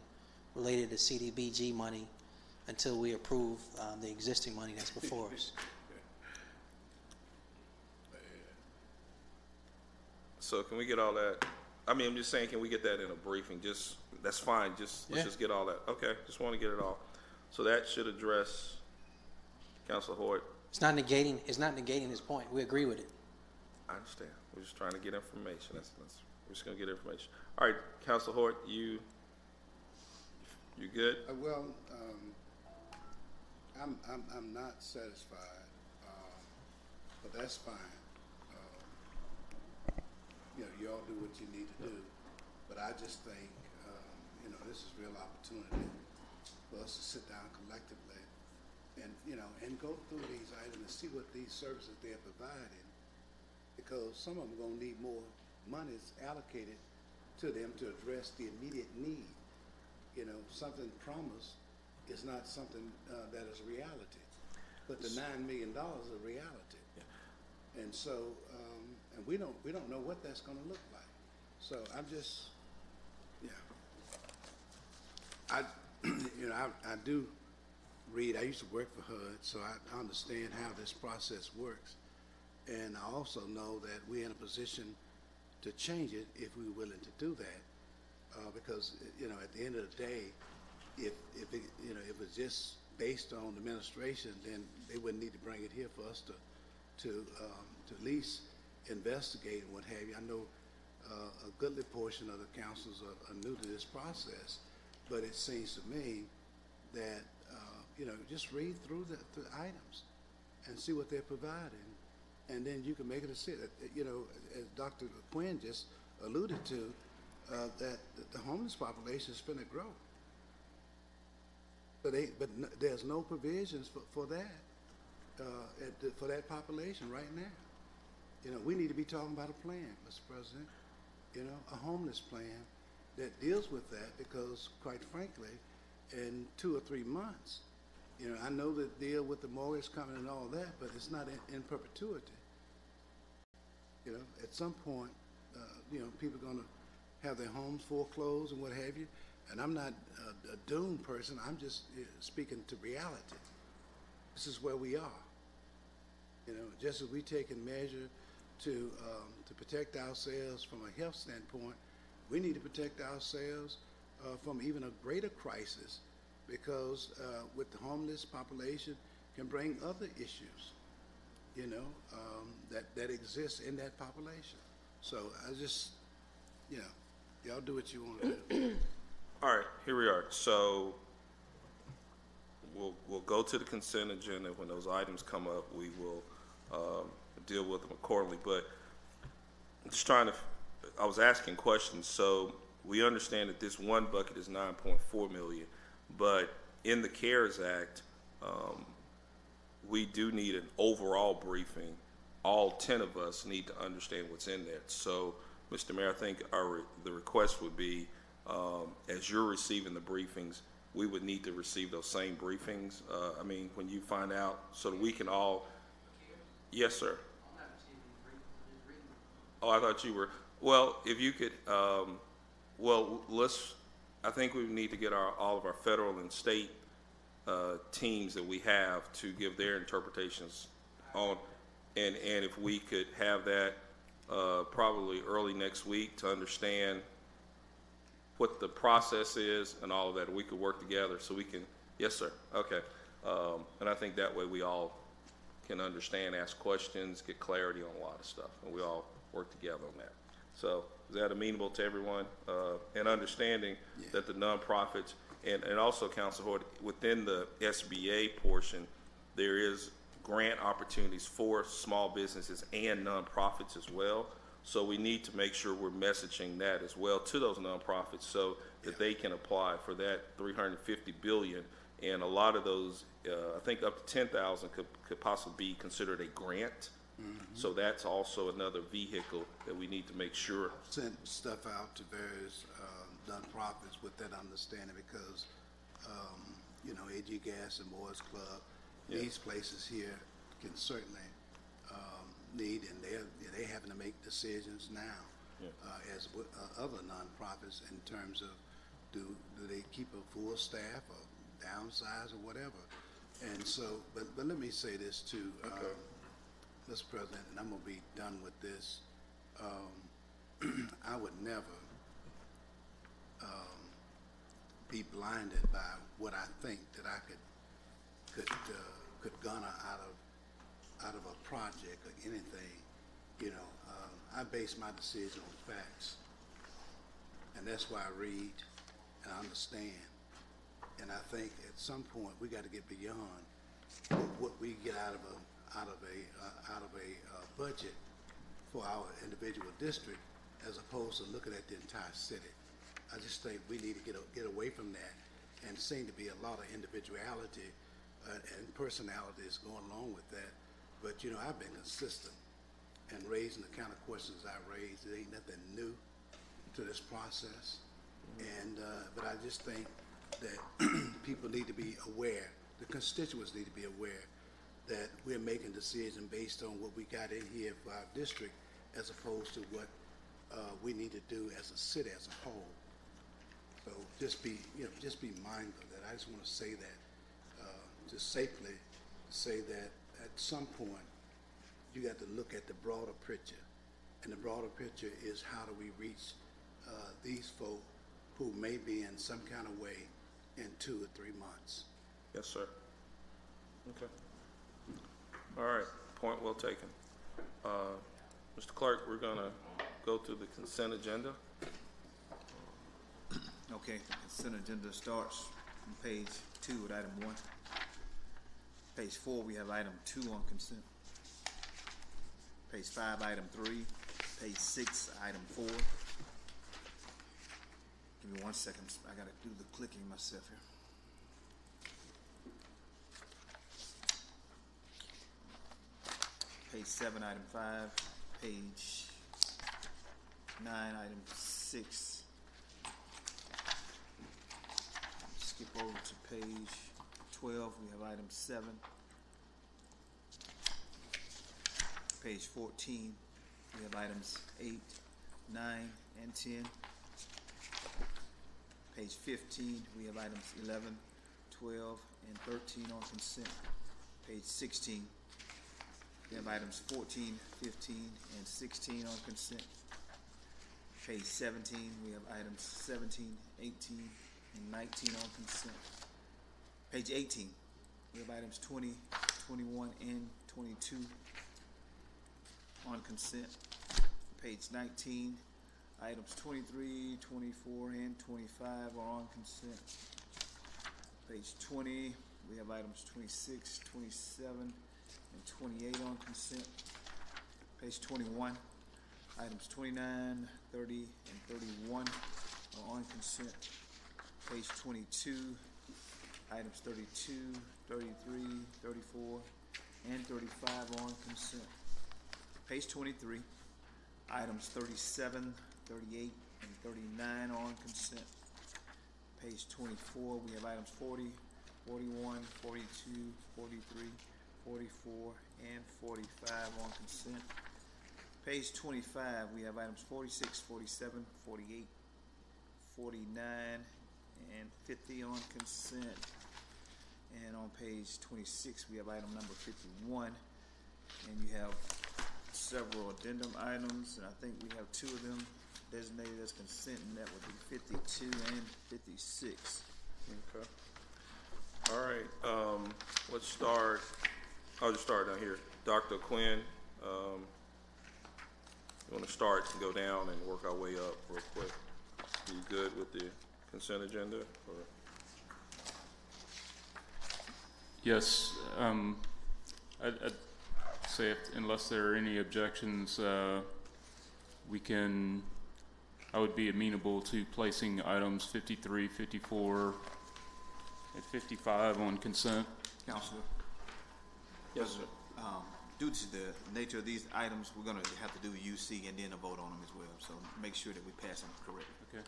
related to CDBG money until we approve the existing money that's before us. So can we get all that? I mean, I'm just saying, can we get that in a briefing? That's fine. Let's just get all that. Okay, just want to get it all. So that should address Councilor Hoyt. It's not negating his point. We agree with it. I understand. We're just trying to get information. We're just going to get information. All right, Councilor Hoyt, you good? Well, I'm not satisfied, but that's fine. You all do what you need to do, but I just think, this is a real opportunity for us to sit down collectively and go through these items and see what these services they're providing, because some of them are going to need more money allocated to them to address the immediate need. Something promised is not something that is reality, but the $9 million is a reality. Yeah. And so, and we don't know what that's going to look like. So I'm just, I do read. I used to work for HUD, so I understand how this process works, and I also know that we're in a position to change it if we're willing to do that, because at the end of the day, if it's just based on administration, then they wouldn't need to bring it here for us to at least investigate and what have you. I know a goodly portion of the councils are new to this process, but it seems to me that just read through the items and see what they're providing, and then you can make a decision. As Dr. Quinn just alluded to, that the homeless population is going to grow, but there's no provisions for that for that population right now. We need to be talking about a plan, Mr. President. A homeless plan that deals with that because, quite frankly, in 2 or 3 months, you know, I know that deal with the mortgage company and all that, but it's not in perpetuity. You know, at some point, you know, people are going to have their homes foreclosed and what have you. And I'm not a doomed person. I'm just speaking to reality. This is where we are. You know, just as we take a measure to protect ourselves from a health standpoint, we need to protect ourselves from even a greater crisis, because with the homeless population can bring other issues, you know, that exist in that population. So I just, you know, y'all do what you want to do. All right, here we are. So we'll go to the consent agenda. When those items come up, we will deal with them accordingly. But I'm just trying to, I was asking questions. So we understand that this one bucket is 9.4 million, but in the CARES Act, we do need an overall briefing. All 10 of us need to understand what's in there. So, Mr. Mayor, I think the request would be, as you're receiving the briefings, we would need to receive those same briefings. I mean, when you find out, so that we can all. Yes, sir. Oh, I thought you were. Well, if you could, well, I think we need to get all of our federal and state teams that we have to give their interpretations on, and if we could have that probably early next week to understand what the process is and all of that, we could work together so we can. Yes, sir. Okay. And I think that way we all can understand, ask questions, get clarity on a lot of stuff, and we all work together on that. So is that amenable to everyone? And understanding that the nonprofits, and also, Council Hoard, within the SBA portion, there is grant opportunities for small businesses and nonprofits as well. So we need to make sure we're messaging that as well to those nonprofits so that they can apply for that $350 billion. And a lot of those, I think up to 10,000 could possibly be considered a grant. So that's also another vehicle that we need to make sure. Sent stuff out to various nonprofits with that understanding, because you know, AG Gas and Boys Club, these places here can certainly need, and they're having to make decisions now as other nonprofits in terms of do they keep a full staff or downsize or whatever. And so, but let me say this too. Mr. President, and I'm going to be done with this. I would never be blinded by what I think that I could garner out of a project or anything. You know, I base my decision on facts, and that's why I read and I understand. And I think at some point we got to get beyond what we get out of a budget for our individual district, as opposed to looking at the entire city. I just think we need to get away from that, and seem to be a lot of individuality and personalities going along with that. But you know, I've been consistent in raising the kind of questions I raised. It ain't nothing new to this process, and but I just think that people need to be aware. The constituents need to be aware that we're making decisions based on what we got in here for our district, as opposed to what we need to do as a city as a whole. So just be mindful of that. I just want to say that, just safely say that at some point you got to look at the broader picture, and the broader picture is how do we reach these folk who may be in some kind of way in 2 or 3 months. Yes, sir. Okay. All right, point well taken. Mr. Clerk, we're going to go to the consent agenda. Okay, the consent agenda starts on page 2 with item 1. Page 4, we have item 2 on consent. Page 5, item 3. Page 6, item 4. Give me 1 second. I got to do the clicking myself here. Page 7, item 5. Page 9, item 6. skip over to page 12, we have item 7. Page 14, we have items 8, 9, and 10. Page 15, we have items 11, 12, and 13 on consent. Page 16, we have items 14, 15, and 16 on consent. Page 17, we have items 17, 18, and 19 on consent. Page 18, we have items 20, 21, and 22 on consent. Page 19, items 23, 24, and 25 are on consent. Page 20, we have items 26, 27, and 28 on consent. Page 21, items 29, 30, and 31 are on consent. Page 22, items 32, 33, 34, and 35 are on consent. Page 23, items 37, 38, and 39 are on consent. Page 24, we have items 40, 41, 42, 43, 44, and 45 on consent. Page 25, we have items 46, 47, 48, 49, and 50 on consent. And on page 26, we have item number 51, and you have several addendum items, and I think we have 2 of them designated as consent, and that would be 52 and 56. Okay. All right, let's start. I'll just start down here. Dr. Quinn, you want to start and go down and work our way up real quick? You good with the consent agenda? Or? Yes. I'd say unless there are any objections, I would be amenable to placing items 53, 54, and 55 on consent. Counselor? Yes, sir. Due to the nature of these items, we're going to have to do UC and then a vote on them as well. So make sure that we pass them correctly. Okay.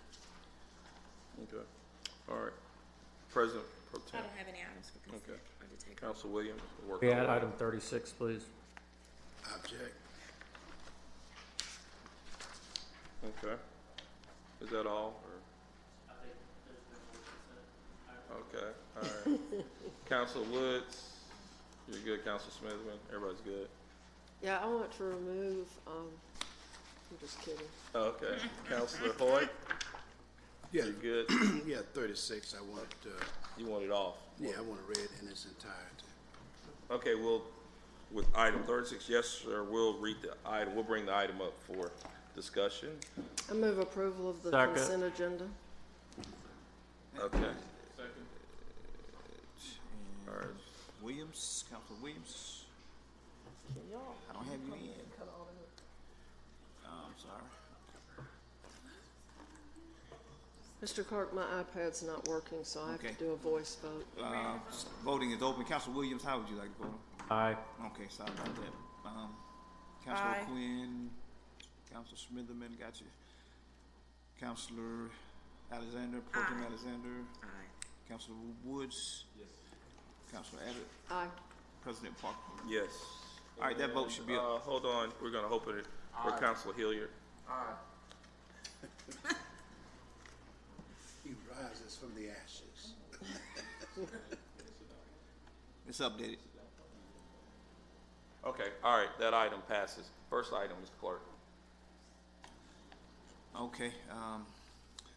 Okay. All right. President Pro I Tem. don't have any items for consent Okay. or to take. Council Williams. We'll work We our add way. item 36, please. Object. Okay. Is that all? Or? Okay. All right. Council Woods. You're good, Council Smithman. Everybody's good. Yeah, I want to remove, I'm just kidding. Okay. Councilor Hoyt. Yeah, You good? yeah, 36, I want, You want it off? yeah, I want to read in its entirety. Okay, we'll, with item 36, yes, sir, we'll read the item, we'll bring the item up for discussion. I move approval of the Second. consent agenda. Okay. Second. And All right. Williams, Counselor Williams. I don't have you in. I'm sorry. Mr. Clark, my iPad's not working, so I have Okay. to do a voice vote. Voting is open. Counselor Williams, how would you like to vote? Aye. Okay, sorry about that. Counselor Aye. Quinn, Counselor Smitherman, got you. Counselor Alexander, Pro Tem Aye. Alexander, Aye. Counselor Woods. Yes. Counselor Abbott, Aye. President Parker. Yes. All right, that vote should be up. Hold on, we're gonna open it for Councilor Hilliard. He rises from the ashes. It's updated. Okay, all right, that item passes. First item, Mr. Clerk. Okay,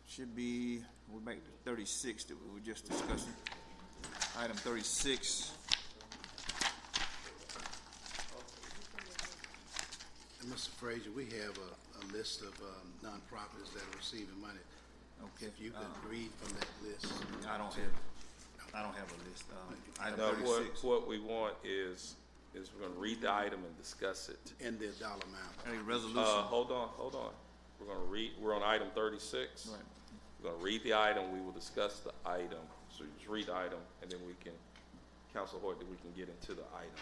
should be, we're back to 36 that we were just discussing. Item 36. And Mr. Frazier, we have a list of nonprofits that are receiving money. Okay. If you could read from that list. I don't have a list. Item No, 36. what we want is we're gonna read the item and discuss it. And the dollar amount. A resolution. Hold on. We're on item 36. Right. We're gonna read the item, we will discuss the item. So you just read the item, and then we can, Council Hoyt, then we can get into the item.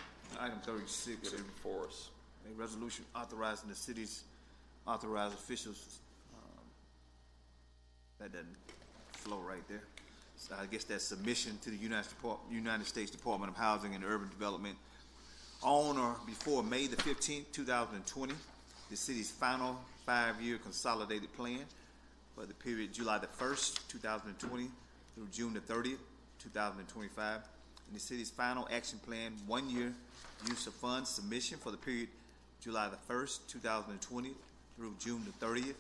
Item 36. Get it before us. A resolution authorizing the city's authorized officials, that doesn't flow right there. I guess that submission to the United States Department of Housing and Urban Development on or before May the 15th, 2020, the city's final 5-year consolidated plan for the period July the 1st, 2020 through June the 30th, 2025, and the city's final action plan 1-year use of funds submission for the period July the 1st, 2020 through June the 30th,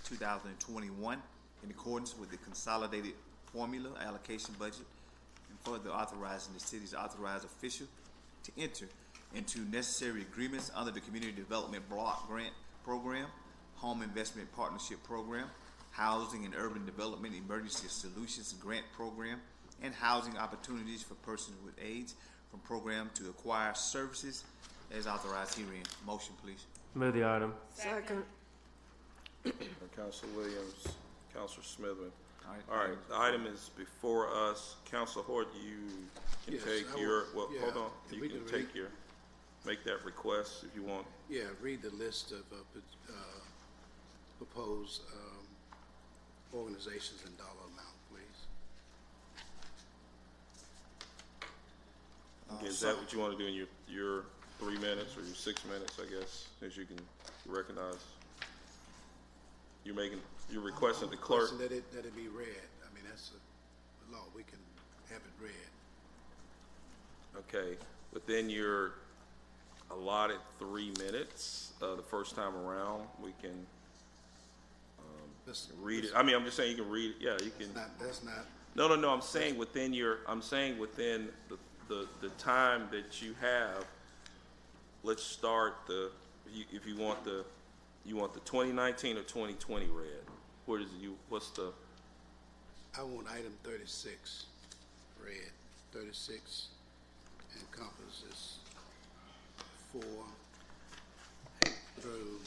2021, in accordance with the consolidated formula allocation budget, and further authorizing the city's authorized official to enter into necessary agreements under the Community Development Block Grant Program, Home Investment Partnership Program, Housing and Urban Development Emergency Solutions Grant Program, and Housing Opportunities for Persons with AIDS from program to acquire services as authorized herein. Motion, please. Move the item. Second. Councilor Williams, Councilor Smithman. All All right, the item is before us. Councilor Hort, you can Yes, take I your, will. well, Yeah, hold on. if You we can can take your, make that request if you want. Yeah, read the list of proposed organizations and dollar amount, please. Is that what you want to do in your 3 minutes or your 6 minutes, I guess, as you can recognize? You're requesting the clerk. Requesting that it be read. I mean, that's a law. We can have it read. Okay, within your allotted 3 minutes, the first time around, we can read it. I mean, I'm just saying you can read it. Yeah, you can. That's not. No. I'm saying within the time that you have. Let's start if you want the 2019 or 2020 read. What's the? I want item 36 read. 36 encompasses 4 through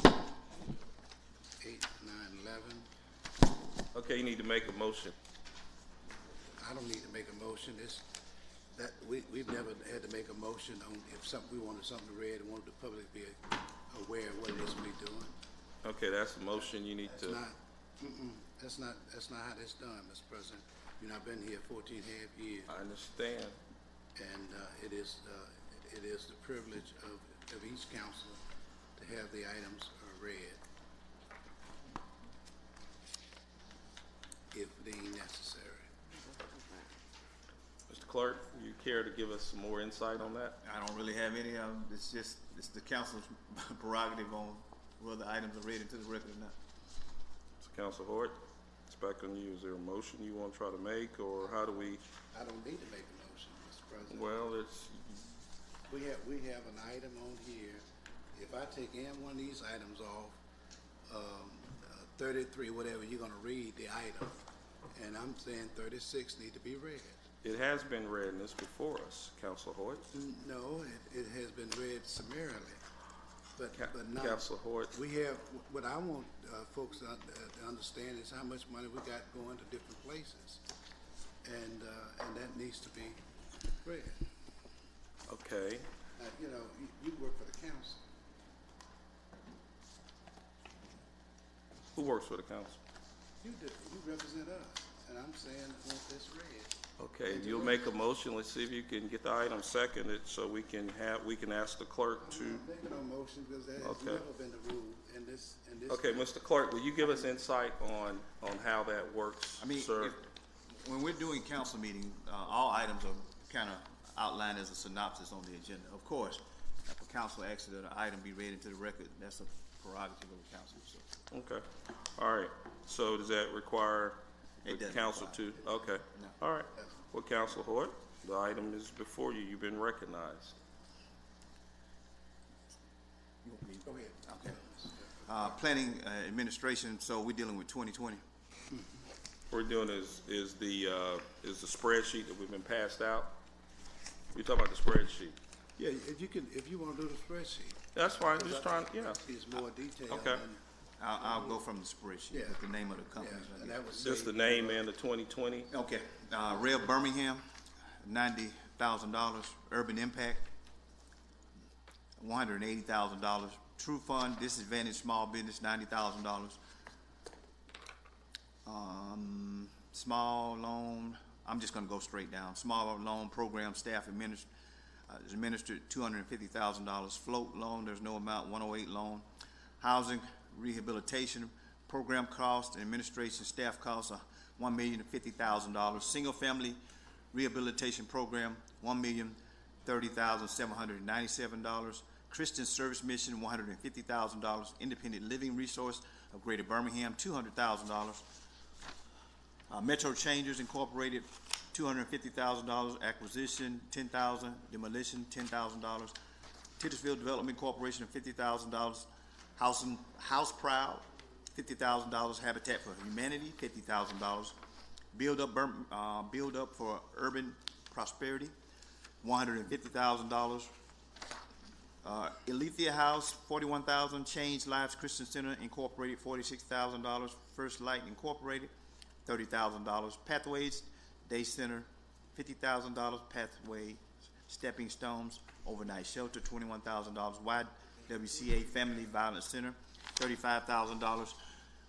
8, 9, 11. Okay, you need to make a motion. I don't need to make a motion. We've never had to make a motion on if we wanted something read and wanted the public to be aware of what it is we're doing. Okay, that's the motion you need That's to. not, that's not how that's done, Mr. President. You know, I've been here 14 and a half years, I understand. and it is the privilege of each council to have the items read if deemed necessary. Mr. Clerk, you care to give us some more insight on that? I don't really have any. It's the council's prerogative on whether items are read into the record or not. So, Councilor Hort, it's back on you. Is there a motion you want to try to make, or how do we? I don't need to make a motion, Mr. President. Well, it's. We have an item on here. If I take any one of these items off, 33, whatever, you're gonna read the item. And I'm saying 36 need to be read. It has been read and it's before us, Councilor Hort. No, it has been read summarily, but not. Councilor Hort. We have, what I want folks to understand is how much money we got going to different places. And that needs to be read. Okay. You know, you work for the council. Who works for the council? You do, you represent us, and I'm saying I want this read. Okay, you'll make a motion. Let's see if you can get the item seconded so we can ask the clerk to. I'm not making no motion because that has Okay. never been the rule in this. Okay, Mr. Clerk, will you give us insight on how that works, I mean, sir? when we're doing council meeting, all items are kind of outlined as a synopsis on the agenda. Of course, if a council asks that an item be read into the record, that's a prerogative of the council. So. Okay, all right. So does that require the It doesn't council require to? Okay, No. all right. Well, Councilor Hort, the item is before you. You've been recognized. You want me to- Go ahead. Okay. Planning administration. So we're dealing with 2020. What we're doing is the spreadsheet that we've been passed out. We're talking about the spreadsheet. Yeah, if you want to do the spreadsheet, That's fine. Just trying. Yeah. it's more detailed. Okay. I'll go from the spreadsheet Yeah. with the name of the Yeah, companies. and that was. Just the name and the 2020. Okay. Rev Birmingham, $90,000. Urban Impact, $180,000. True Fund Disadvantaged Small Business, $90,000. small loan, I'm just gonna go straight down. Small loan program staff is administered $250,000. Float loan, there's no amount, 108 loan. Housing rehabilitation program cost and administration staff costs are $1,050,000. Single family rehabilitation program, $1,030,797. Christian service mission, $150,000. Independent living resource of Greater Birmingham, $200,000. Metro Changers Incorporated, $250,000. Acquisition, $10,000. Demolition, $10,000. Titusville Development Corporation, $50,000. House Proud, $50,000. Habitat for Humanity, $50,000. Build Up for Urban Prosperity, $150,000. Alethea House, $41,000. Change Lives Christian Center Incorporated, $46,000. First Light Incorporated, $30,000. Pathways Day Center, $50,000. Pathways Stepping Stones Overnight Shelter, $21,000. YWCA Family Violence Center, $35,000.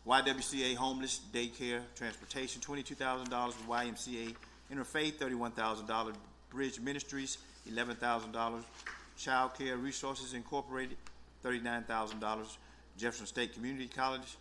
YWCA Homeless Daycare Transportation, $22,000. YMCA Interfaith, $31,000. Bridge Ministries, $11,000. Child Care Resources Incorporated, $39,000. Jefferson State Community College,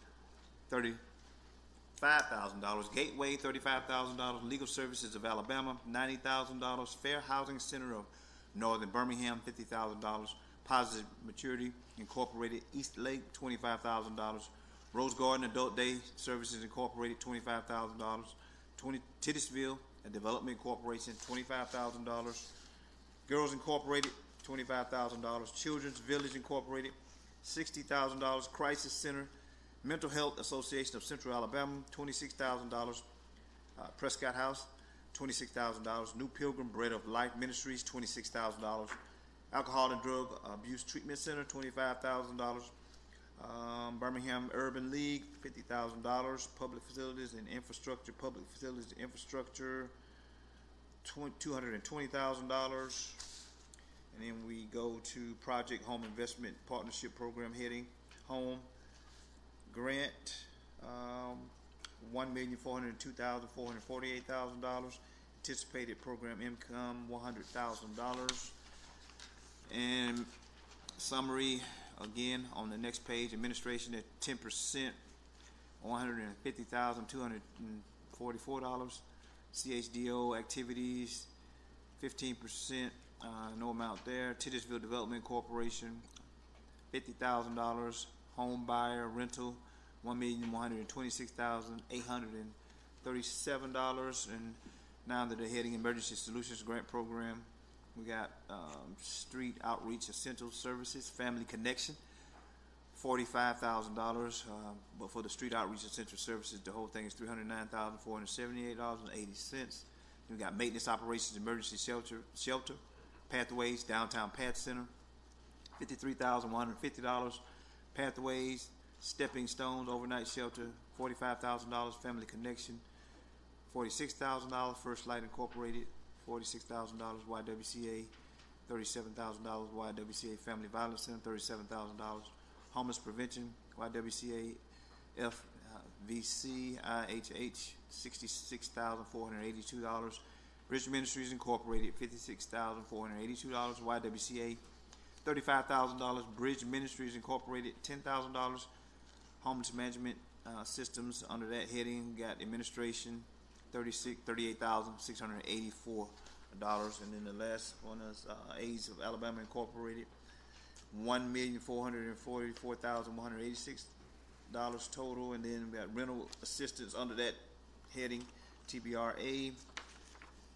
$35,000. Gateway, $35,000. Legal Services of Alabama, $90,000. Fair Housing Center of Northern Birmingham, $50,000. Positive Maturity Incorporated, East Lake, $25,000. Rose Garden Adult Day Services Incorporated, $25,000. Titusville Development Corporation, $25,000. Girls Incorporated, $25,000. Children's Village Incorporated, $60,000. Crisis Center Mental Health Association of Central Alabama, $26,000. Prescott House, $26,000. New Pilgrim Bread of Life Ministries, $26,000. Alcohol and Drug Abuse Treatment Center, $25,000. Birmingham Urban League, $50,000. Public Facilities and Infrastructure, $220,000. And then we go to Project Home Investment Partnership Program heading, Home Grant, $1,402,448,000. Anticipated program income, $100,000. And summary, again, on the next page, administration at 10%, $150,244. CHDO activities, 15%, no amount there. Titusville Development Corporation, $50,000. Home buyer rental, $1,126,837. And now that they're heading Emergency Solutions Grant Program, we got Street Outreach Essential Services, Family Connection, $45,000. But for the Street Outreach Essential Services, the whole thing is $309,478.80. We got Maintenance Operations Emergency Shelter, Pathways Downtown Path Center, $53,150. Pathways Stepping Stones Overnight Shelter, $45,000. Family Connection, $46,000. First Light Incorporated, $46,000. YWCA, $37,000. YWCA Family Violence Center, $37,000. Homeless Prevention, YWCA FVC IHH, $66,482. Bridge Ministries Incorporated, $56,482. YWCA, $35,000. Bridge Ministries Incorporated, $10,000. Homeless Management Systems, under that heading, got administration, $38,684. And then the last one is AIDS of Alabama Incorporated, $1,444,186 total. And then we got rental assistance under that heading, TBRA,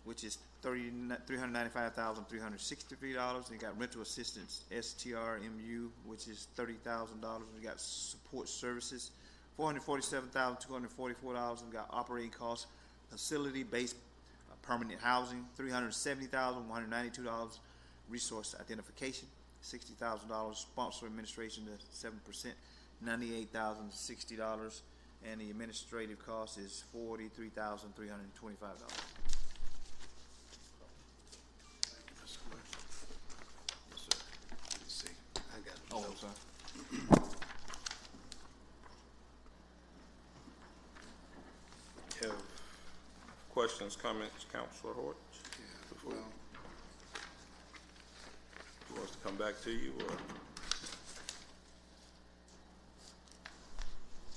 which is $395,363. We got rental assistance, STRMU, which is $30,000. We got support services, $447,244. We got operating costs, facility-based permanent housing, $370,192. Resource identification, $60,000. Sponsor administration, 7%, $98,060. And the administrative cost is $43,325. Oh, I'm sorry. Have questions, comments, Counselor Hoyt? Yeah, well, Who wants to come back to you, or?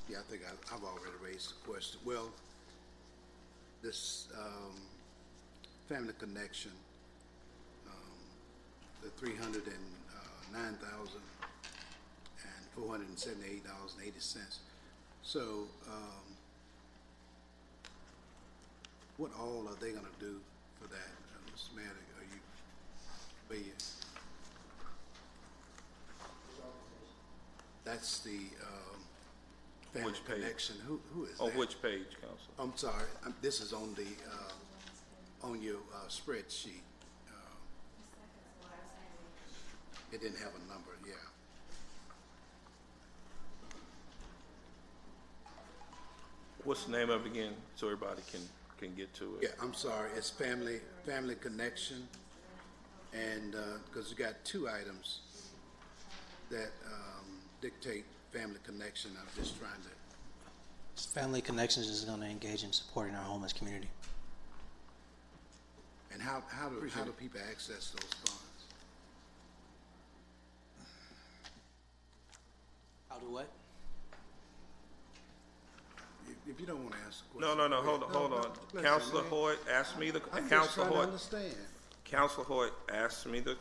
yeah, I think I've already raised the question. Well, this family connection, the $309,478.80. So, what all are they going to do for that, Mr. Mayor? Are you, that's the family Which page? connection. Who is On that? which page, Counselor? I'm sorry. This is on the on your spreadsheet. It didn't have a number. Yeah. What's the name of it again, so everybody can get to it? Yeah. I'm sorry. It's family connection, and because you got two items that dictate family connection. I'm just trying to. Family Connections is going to engage in supporting our homeless community. And how do people access those funds? How do what? If you don't want to answer the No, question. hold on. listen, Counselor man. Hoyt asked me the, I'm just Counselor trying to Hoyt, understand. Counselor Hoyt asked me the,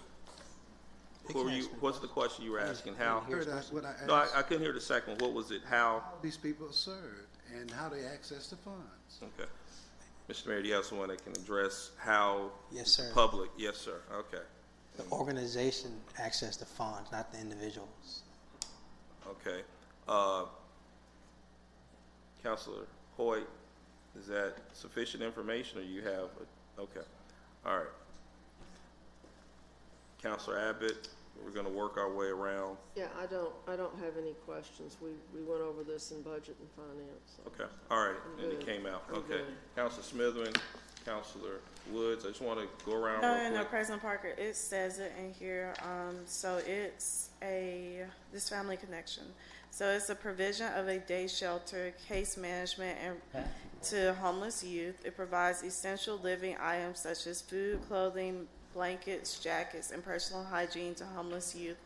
who are you, what's the question you were asking? How? Heard what I asked. No, I couldn't hear the second one. What was it? How? How these people are served and how they access the funds. Okay. Mr. Mayor, do you have someone that can address how? Yes, sir. The public, yes, sir. Okay. The organization access the funds, not the individuals. Okay. Counselor Hoyt, is that sufficient information, or you have, okay. All right. Counselor Abbott, we're gonna work our way around. Yeah, I don't have any questions. We went over this in budget and finance. So. Okay, all right, I'm and it good. came out, I'm okay. good. Counselor Smithman, Counselor Woods, I just wanna go around No, real no, quick. President Parker, it says it in here. So it's this family connection. So it's a provision of a day shelter, case management, and to homeless youth. It provides essential living items such as food, clothing, blankets, jackets, and personal hygiene to homeless youth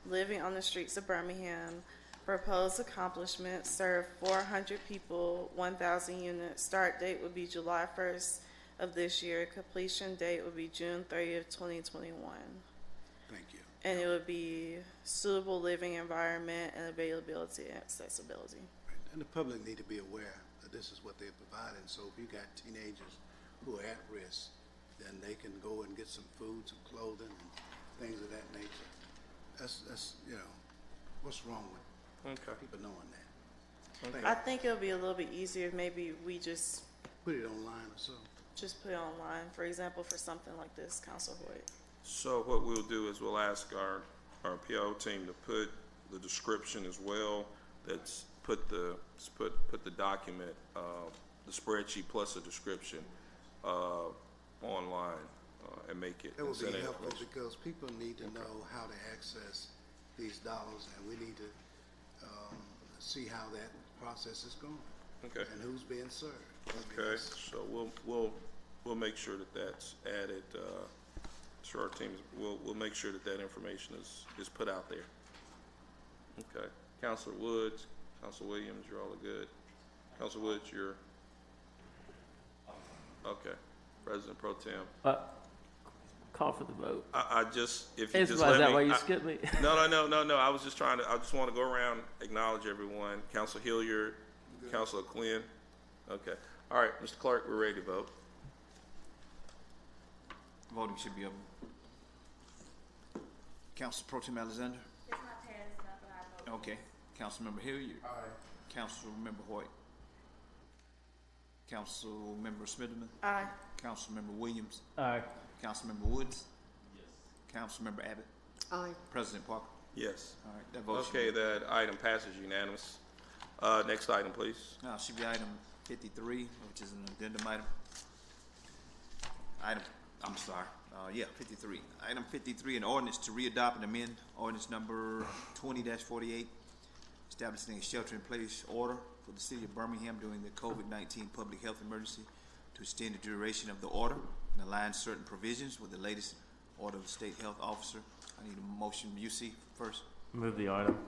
living on the streets of Birmingham. Proposed accomplishments: serve 400 people, 1,000 units. Start date would be July 1st of this year. Completion date would be June 30th, 2021. Thank you. And it would be suitable living environment and availability and accessibility. And the public need to be aware that this is what they're providing. So if you got teenagers who are at risk, then they can go and get some food, some clothing, and things of that nature. That's what's wrong with Okay, people knowing that? okay. I think it'll be a little bit easier if maybe we just Put it online or so. put it online, for example, for something like this, Council Hoyt. So what we'll do is we'll ask our PO team to put the description as well. That's put the document, the spreadsheet plus a description, online, and make it. That would send be it helpful information. because people need to know how to access these dollars, and we need to see how that process is going Okay. and who's being served. I mean, Okay, that's- so we'll make sure that that's added, to our teams. We'll make sure that information is put out there. Okay, Counselor Woods, Counselor Williams, you're all good. Counselor Woods, you're, okay, President Pro Tem. Call for the vote. I just, if you Is just that let me. why you I- skipped me? No, I was just I just want to go around, acknowledge everyone. Counselor Hilliard, Counselor Quinn. Okay, all right, Mr. Clark, we're ready to vote. Voting should be open. Council Pro Tem Alexander? It's not passed, not that I vote. Okay. Councilmember Hilliard? Aye. Councilmember Hoyt? Councilmember Smitherman? Aye. Councilmember Williams? Aye. Councilmember Woods? Yes. Councilmember Abbott? Aye. President Parker? Yes. All right, that vote Okay, that item passes unanimous. Next item, please. now should be item 53, which is an addendum item. I'm sorry. 53. Item 53, an ordinance to readopt and amend ordinance number 20-48, establishing a shelter-in-place order for the city of Birmingham during the COVID-19 public health emergency to extend the duration of the order and align certain provisions with the latest order of the State Health Officer. I need a motion. UC first. Move the item.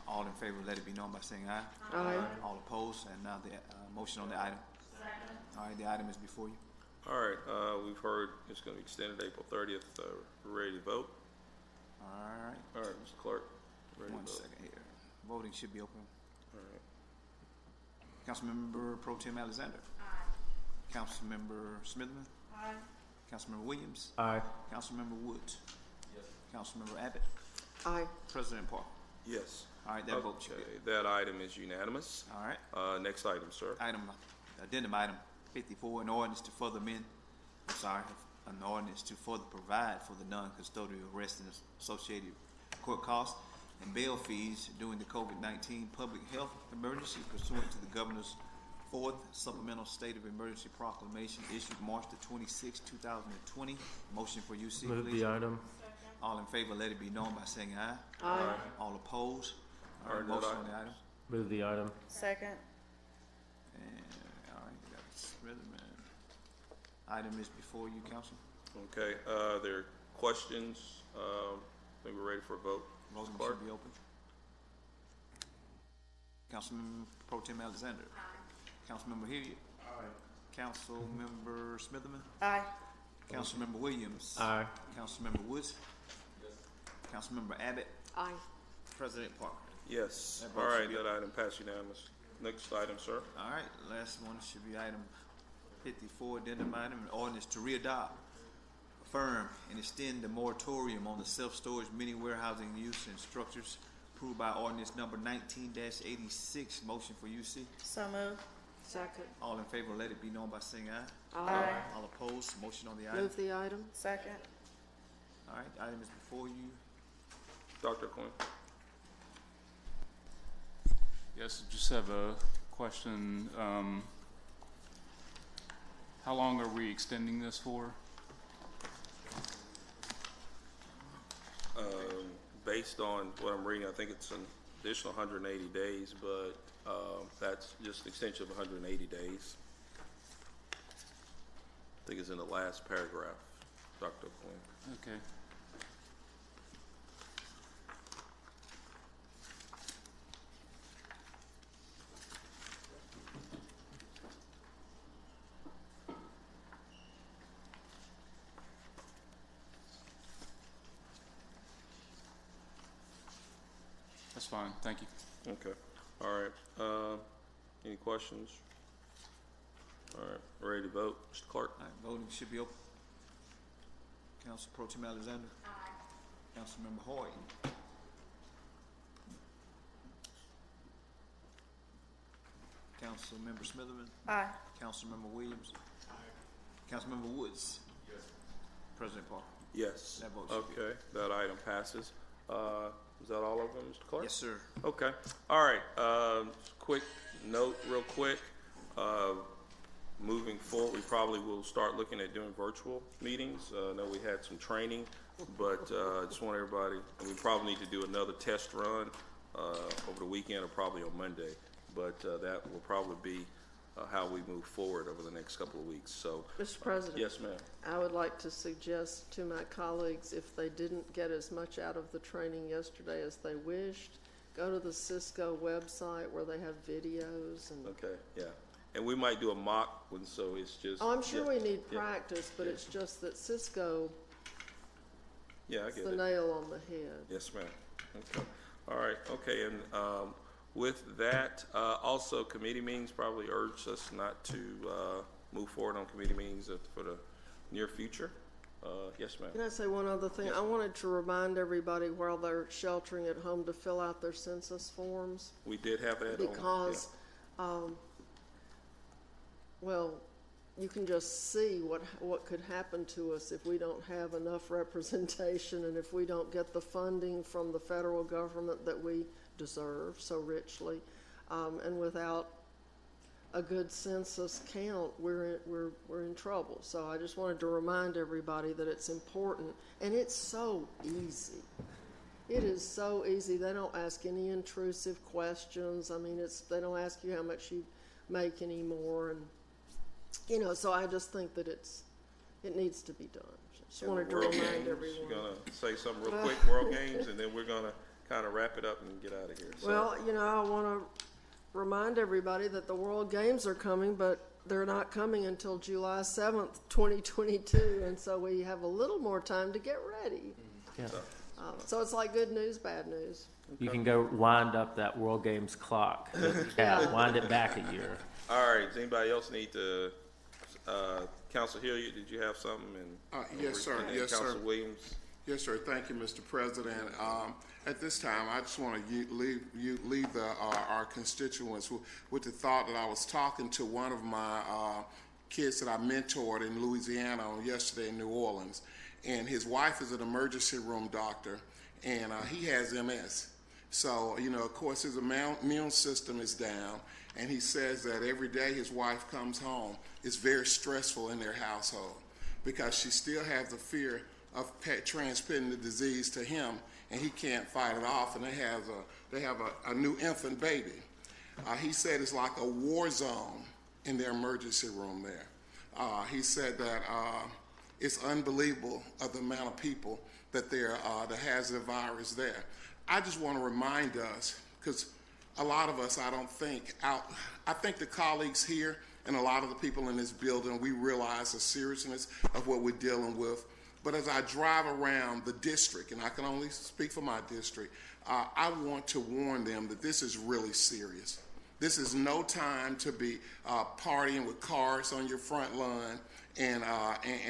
All in favor, let it be known by saying aye. Aye. All opposed, and now the motion on the item. All right, the item is before you. All right, we've heard it's going to be extended April 30th. We're ready to vote? All right, All right, Mr. Clerk, ready to one vote? second here. Voting should be open. All right. Councilmember Pro Tem Alexander. Aye. Councilmember Smithman. Aye. Councilmember Williams. Aye. Councilmember Woods. Yes. Councilmember Abbott. Aye. President Parker. Yes. All right, that vote should be. Okay, that item is unanimous. All right. Next item, sir. Addendum item 54, an ordinance to further an ordinance to further provide for the non-custodial arrest and associated court costs and bail fees during the COVID-19 public health emergency pursuant to the Governor's 4th Supplemental State of Emergency Proclamation issued March the 26th, 2020. Motion for UC, Move please. the item. All in favor, let it be known by saying aye. Aye. All opposed? All right, All right, motion that on the item. Move the item. Second. And, all right, we got Smithman. Item is before you, council. Okay, there are questions? I think we're ready for a vote. Voting Clerk? should be open. Councilmember Pro Tem Alexander. Aye. Councilmember Hilliard. Aye. Councilmember Smitherman. Aye. Councilmember Williams. Aye. Councilmember Woods. Yes. Councilmember Abbott. Aye. President Parker. Yes. That vote All should right, be- that item passed unanimous. Next item, sir. All right, last one should be item 54, addendum item, an ordinance to readopt, affirm, and extend the moratorium on the self-storage mini warehousing use and structures approved by ordinance number 19-86. Motion for UC. So moved. Second. All in favor, let it be known by saying aye. Aye. All opposed, motion on the item. Move the item. Second. All right, item is before you. Dr. Quinn. Yes, just have a question. How long are we extending this for? Based on what I'm reading, I think it's an additional 180 days, but that's just an extension of 180 days. I think it's in the last paragraph, Dr. Quinn. Okay. That's fine, thank you. Okay. All right. Any questions? All right. Ready to vote? Mr. Clark? All right, voting should be open. Council Pro Tem Alexander. Aye. Councilmember Hoyt. Councilmember Smitherman. Aye. Councilmember Williams. Aye. Councilmember Woods. Yes. President Parker. Yes. That vote should be Okay. That item passes. Is that all of them, Mr. Clark? Yes, sir. Okay. All right. Quick note, real quick. Moving forward, we probably will start looking at doing virtual meetings. I know we had some training, but I just want everybody, and we probably need to do another test run over the weekend or probably on Monday. But that will probably be how we move forward over the next couple of weeks. So, Mr. President. yes, ma'am. I would like to suggest to my colleagues, if they didn't get as much out of the training yesterday as they wished, go to the Cisco website where they have videos and. Okay, yeah. And we might do a mock one, so it's just. Oh, I'm sure yeah, we need yeah, practice, but yeah. it's just that Cisco Yeah, I is get the it. nail on the head. Yes, ma'am. Okay. All right. Okay. And with that, also committee meetings probably urge us not to move forward on committee meetings for the near future. Yes, ma'am. Can I say one other thing? Yes. I wanted to remind everybody while they're sheltering at home to fill out their census forms. We did have that Because, well, you can just see what could happen to us if we don't have enough representation and if we don't get the funding from the federal government that we deserve so richly, and without a good census count, we're in trouble. So I just wanted to remind everybody that it's important, and it's so easy. It is so easy. They don't ask any intrusive questions. I mean, they don't ask you how much you make anymore, and You know, so I just think that it needs to be done. Just wanted to World remind Games, everyone. you're gonna say something real quick, World Games, and then we're gonna kind of wrap it up and get out of here. So, Well, you know, I want to remind everybody that the World Games are coming, but they're not coming until July 7th, 2022, and so we have a little more time to get ready. Yeah. So it's like good news, bad news. You can go wind up that World Games clock. Yeah, wind it back a year. all right, does anybody else need to, Council Hilliard, did you have something? Yes, sir. And then Yes, sir. Council Williams? Yes, sir. Thank you, Mr. President. At this time, I just want to leave our constituents with the thought that I was talking to one of my kids that I mentored in Louisiana yesterday in New Orleans, and his wife is an emergency room doctor, and he has MS. So, you know, of course, his immune system is down, and he says that every day his wife comes home, it's very stressful in their household because she still has the fear of transmitting the disease to him, and he can't fight it off, and they have a new infant baby. He said it's like a war zone in their emergency room there. He said that it's unbelievable of the amount of people that that has the virus there. I just want to remind us, because a lot of us, I think the colleagues here and a lot of the people in this building, we realize the seriousness of what we're dealing with. But as I drive around the district, and I can only speak for my district, I want to warn them that this is really serious. This is no time to be partying with cars on your front lawn and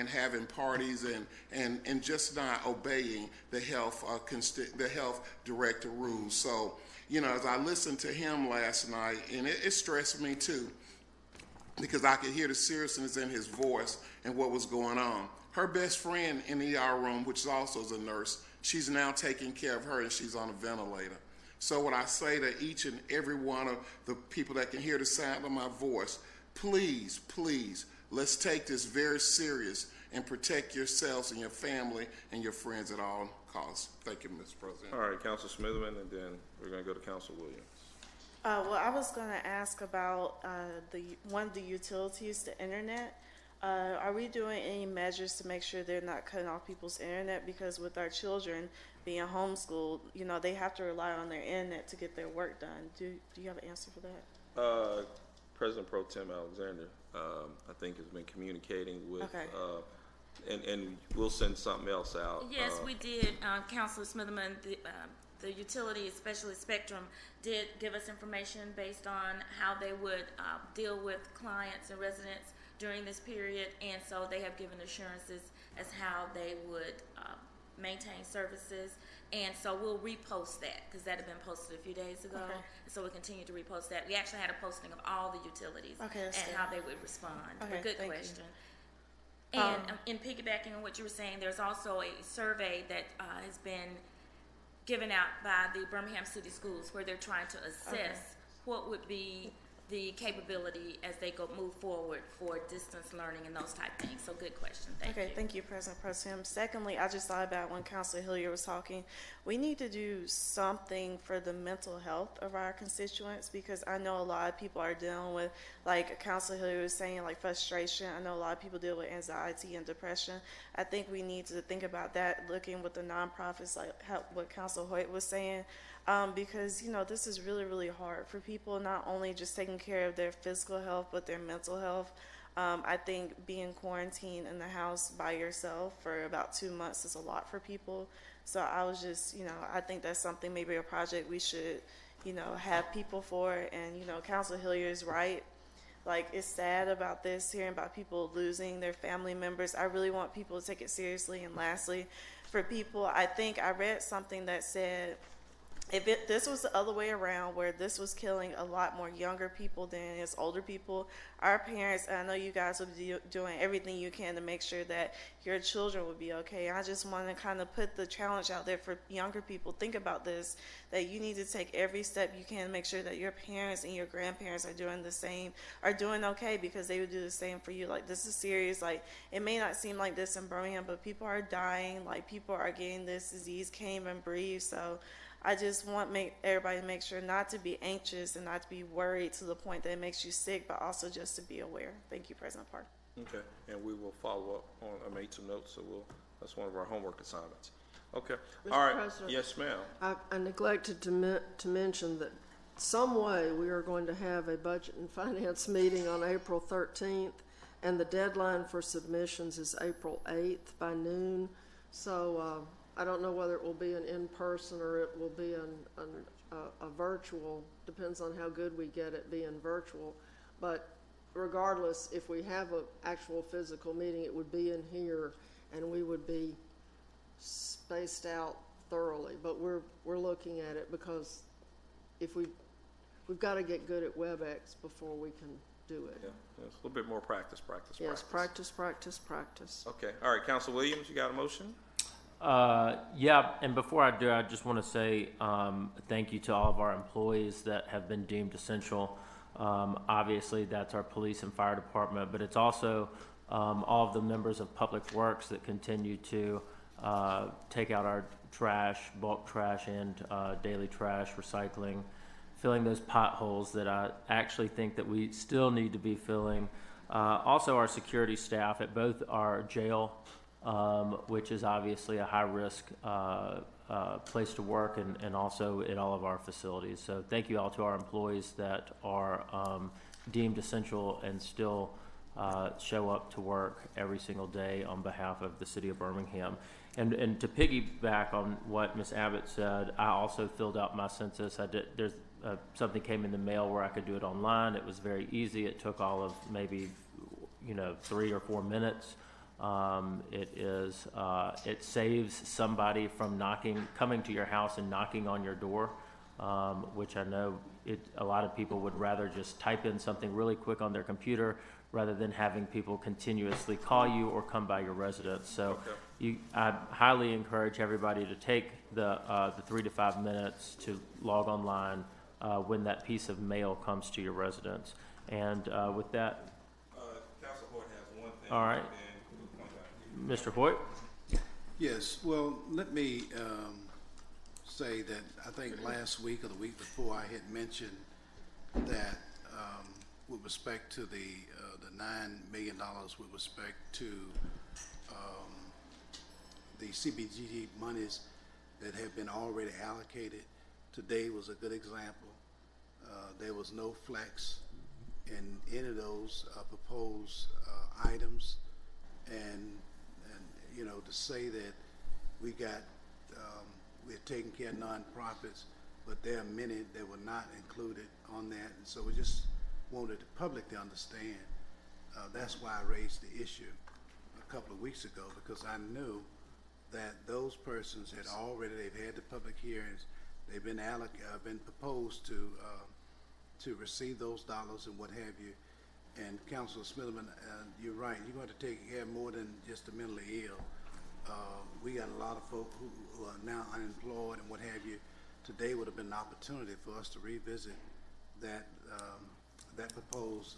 having parties and just not obeying the health director rules. So, you know, as I listened to him last night, and it stressed me too, because I could hear the seriousness in his voice and what was going on. Her best friend in the ER room, which also is a nurse, she's now taking care of her and she's on a ventilator. So what I say to each and every one of the people that can hear the sound of my voice, please, please, let's take this very serious and protect yourselves and your family and your friends at all costs. Thank you, Mr. President. All right, Council Smitherman, and then we're gonna go to Council Williams. Well, I was going to ask about one of the utilities, the internet. Are we doing any measures to make sure they're not cutting off people's internet? Because with our children being homeschooled, you know, they have to rely on their internet to get their work done. Do you have an answer for that? President Pro Tem Alexander, I think, has been communicating with, Okay. and we'll send something else out. Yes, we did. Councilor Smitherman, the utility, especially Spectrum, did give us information based on how they would deal with clients and residents during this period, and so they have given assurances as how they would maintain services, and so we'll repost that because that had been posted a few days ago. Okay. So we continue to repost that. We actually had a posting of all the utilities Okay, that's and good. how they would respond. Okay, But good thank you. question. And in piggybacking on what you were saying, there's also a survey that has been given out by the Birmingham City Schools where they're trying to assess what would be the capability as they move forward for distance learning and those type things. So good question. Thank you. Okay, thank you, President Pro Tem. Secondly, I just thought about when Councilor Hilliard was talking, we need to do something for the mental health of our constituents, because I know a lot of people are dealing with, like Councilor Hilliard was saying, like frustration. I know a lot of people deal with anxiety and depression. I think we need to think about that, looking with the nonprofits, like what Councilor Hoyt was saying. Because, you know, this is really, really hard for people, not only just taking care of their physical health, but their mental health. I think being quarantined in the house by yourself for about 2 months is a lot for people. So I was just, you know, I think that's something, maybe a project we should, you know, have people for. And, you know, Councilor Hilliard is right. Like, it's sad about this, hearing about people losing their family members. I really want people to take it seriously. And lastly, for people, I think I read something that said, if this was the other way around, where this was killing a lot more younger people than it's older people, our parents, I know you guys will be doing everything you can to make sure that your children would be okay. I just want to kind of put the challenge out there for younger people. Think about this, that you need to take every step you can to make sure that your parents and your grandparents are doing the same, are doing okay, because they would do the same for you. Like, this is serious. Like, it may not seem like this in Birmingham, but people are dying. Like, people are getting this disease, can't even breathe. So I just want everybody to make sure not to be anxious and not to be worried to the point that it makes you sick, but also just to be aware. Thank you, President Park. Okay, and we will follow up on, I made some notes, so that's one of our homework assignments. Okay, Mr. all right. President, Yes, ma'am. I neglected to mention that some way we are going to have a budget and finance meeting on April 13th, and the deadline for submissions is April 8th by noon. So I don't know whether it will be an in-person or it will be a virtual, depends on how good we get at being virtual. But regardless, if we have an actual physical meeting, it would be in here and we would be spaced out thoroughly. But we're looking at it because if we've got to get good at WebEx before we can do it. Yeah, it's a little bit more practice. Yes, practice. Okay, all right, Council Williams, you got a motion? Yeah, and before I do, I just want to say thank you to all of our employees that have been deemed essential. Obviously, that's our police and fire department, but it's also all of the members of Public Works that continue to take out our trash, bulk trash, and daily trash, recycling, filling those potholes that I actually think that we still need to be filling. Also, our security staff at both our jail, which is obviously a high-risk place to work, and also at all of our facilities. So thank you all to our employees that are deemed essential and still show up to work every single day on behalf of the city of Birmingham. And to piggyback on what Ms. Abbott said, I also filled out my census. There's something came in the mail where I could do it online. It was very easy. It took all of maybe 3 or 4 minutes. It saves somebody from coming to your house and knocking on your door, which I know a lot of people would rather just type in something really quick on their computer rather than having people continuously call you or come by your residence. So I highly encourage everybody to take the 3 to 5 minutes to log online when that piece of mail comes to your residence. And with that, Council Hoyt has one thing. all right. Mr. Hoyt? Yes, well, let me say that I think last week or the week before I had mentioned that with respect to the $9 million with respect to the CBGG monies that have been already allocated, today was a good example. There was no flex in any of those proposed items, and to say that we're taking care of nonprofits, but there are many that were not included on that, and so we just wanted the public to understand. That's why I raised the issue a couple of weeks ago, because I knew that those persons they've had the public hearings, they've been proposed to receive those dollars and what have you. And Councilor Smitherman, you're right. You're going to take care of more than just the mentally ill. We got a lot of folk who are now unemployed and what have you. Today would have been an opportunity for us to revisit that proposed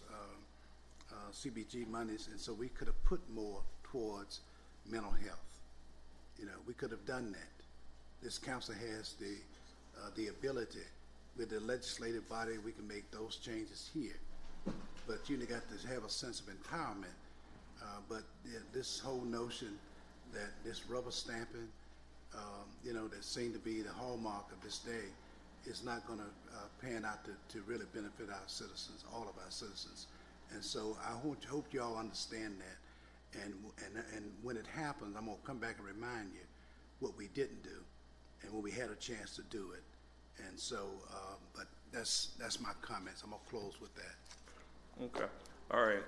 CBG monies, and so we could have put more towards mental health. We could have done that. This council has the ability. With the legislative body, we can make those changes here. But you got to have a sense of empowerment. But this whole notion that this rubber stamping, that seemed to be the hallmark of this day, is not going to pan out to really benefit our citizens, all of our citizens. And so I hope you all understand that. And when it happens, I'm going to come back and remind you what we didn't do and when we had a chance to do it. And so, but that's my comments. I'm going to close with that. Okay. All right.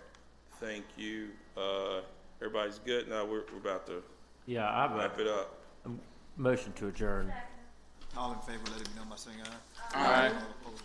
Thank you. Everybody's good. Now we're about to wrap it up. Motion to adjourn. All in favor, let it be known by saying aye. Aye. All opposed,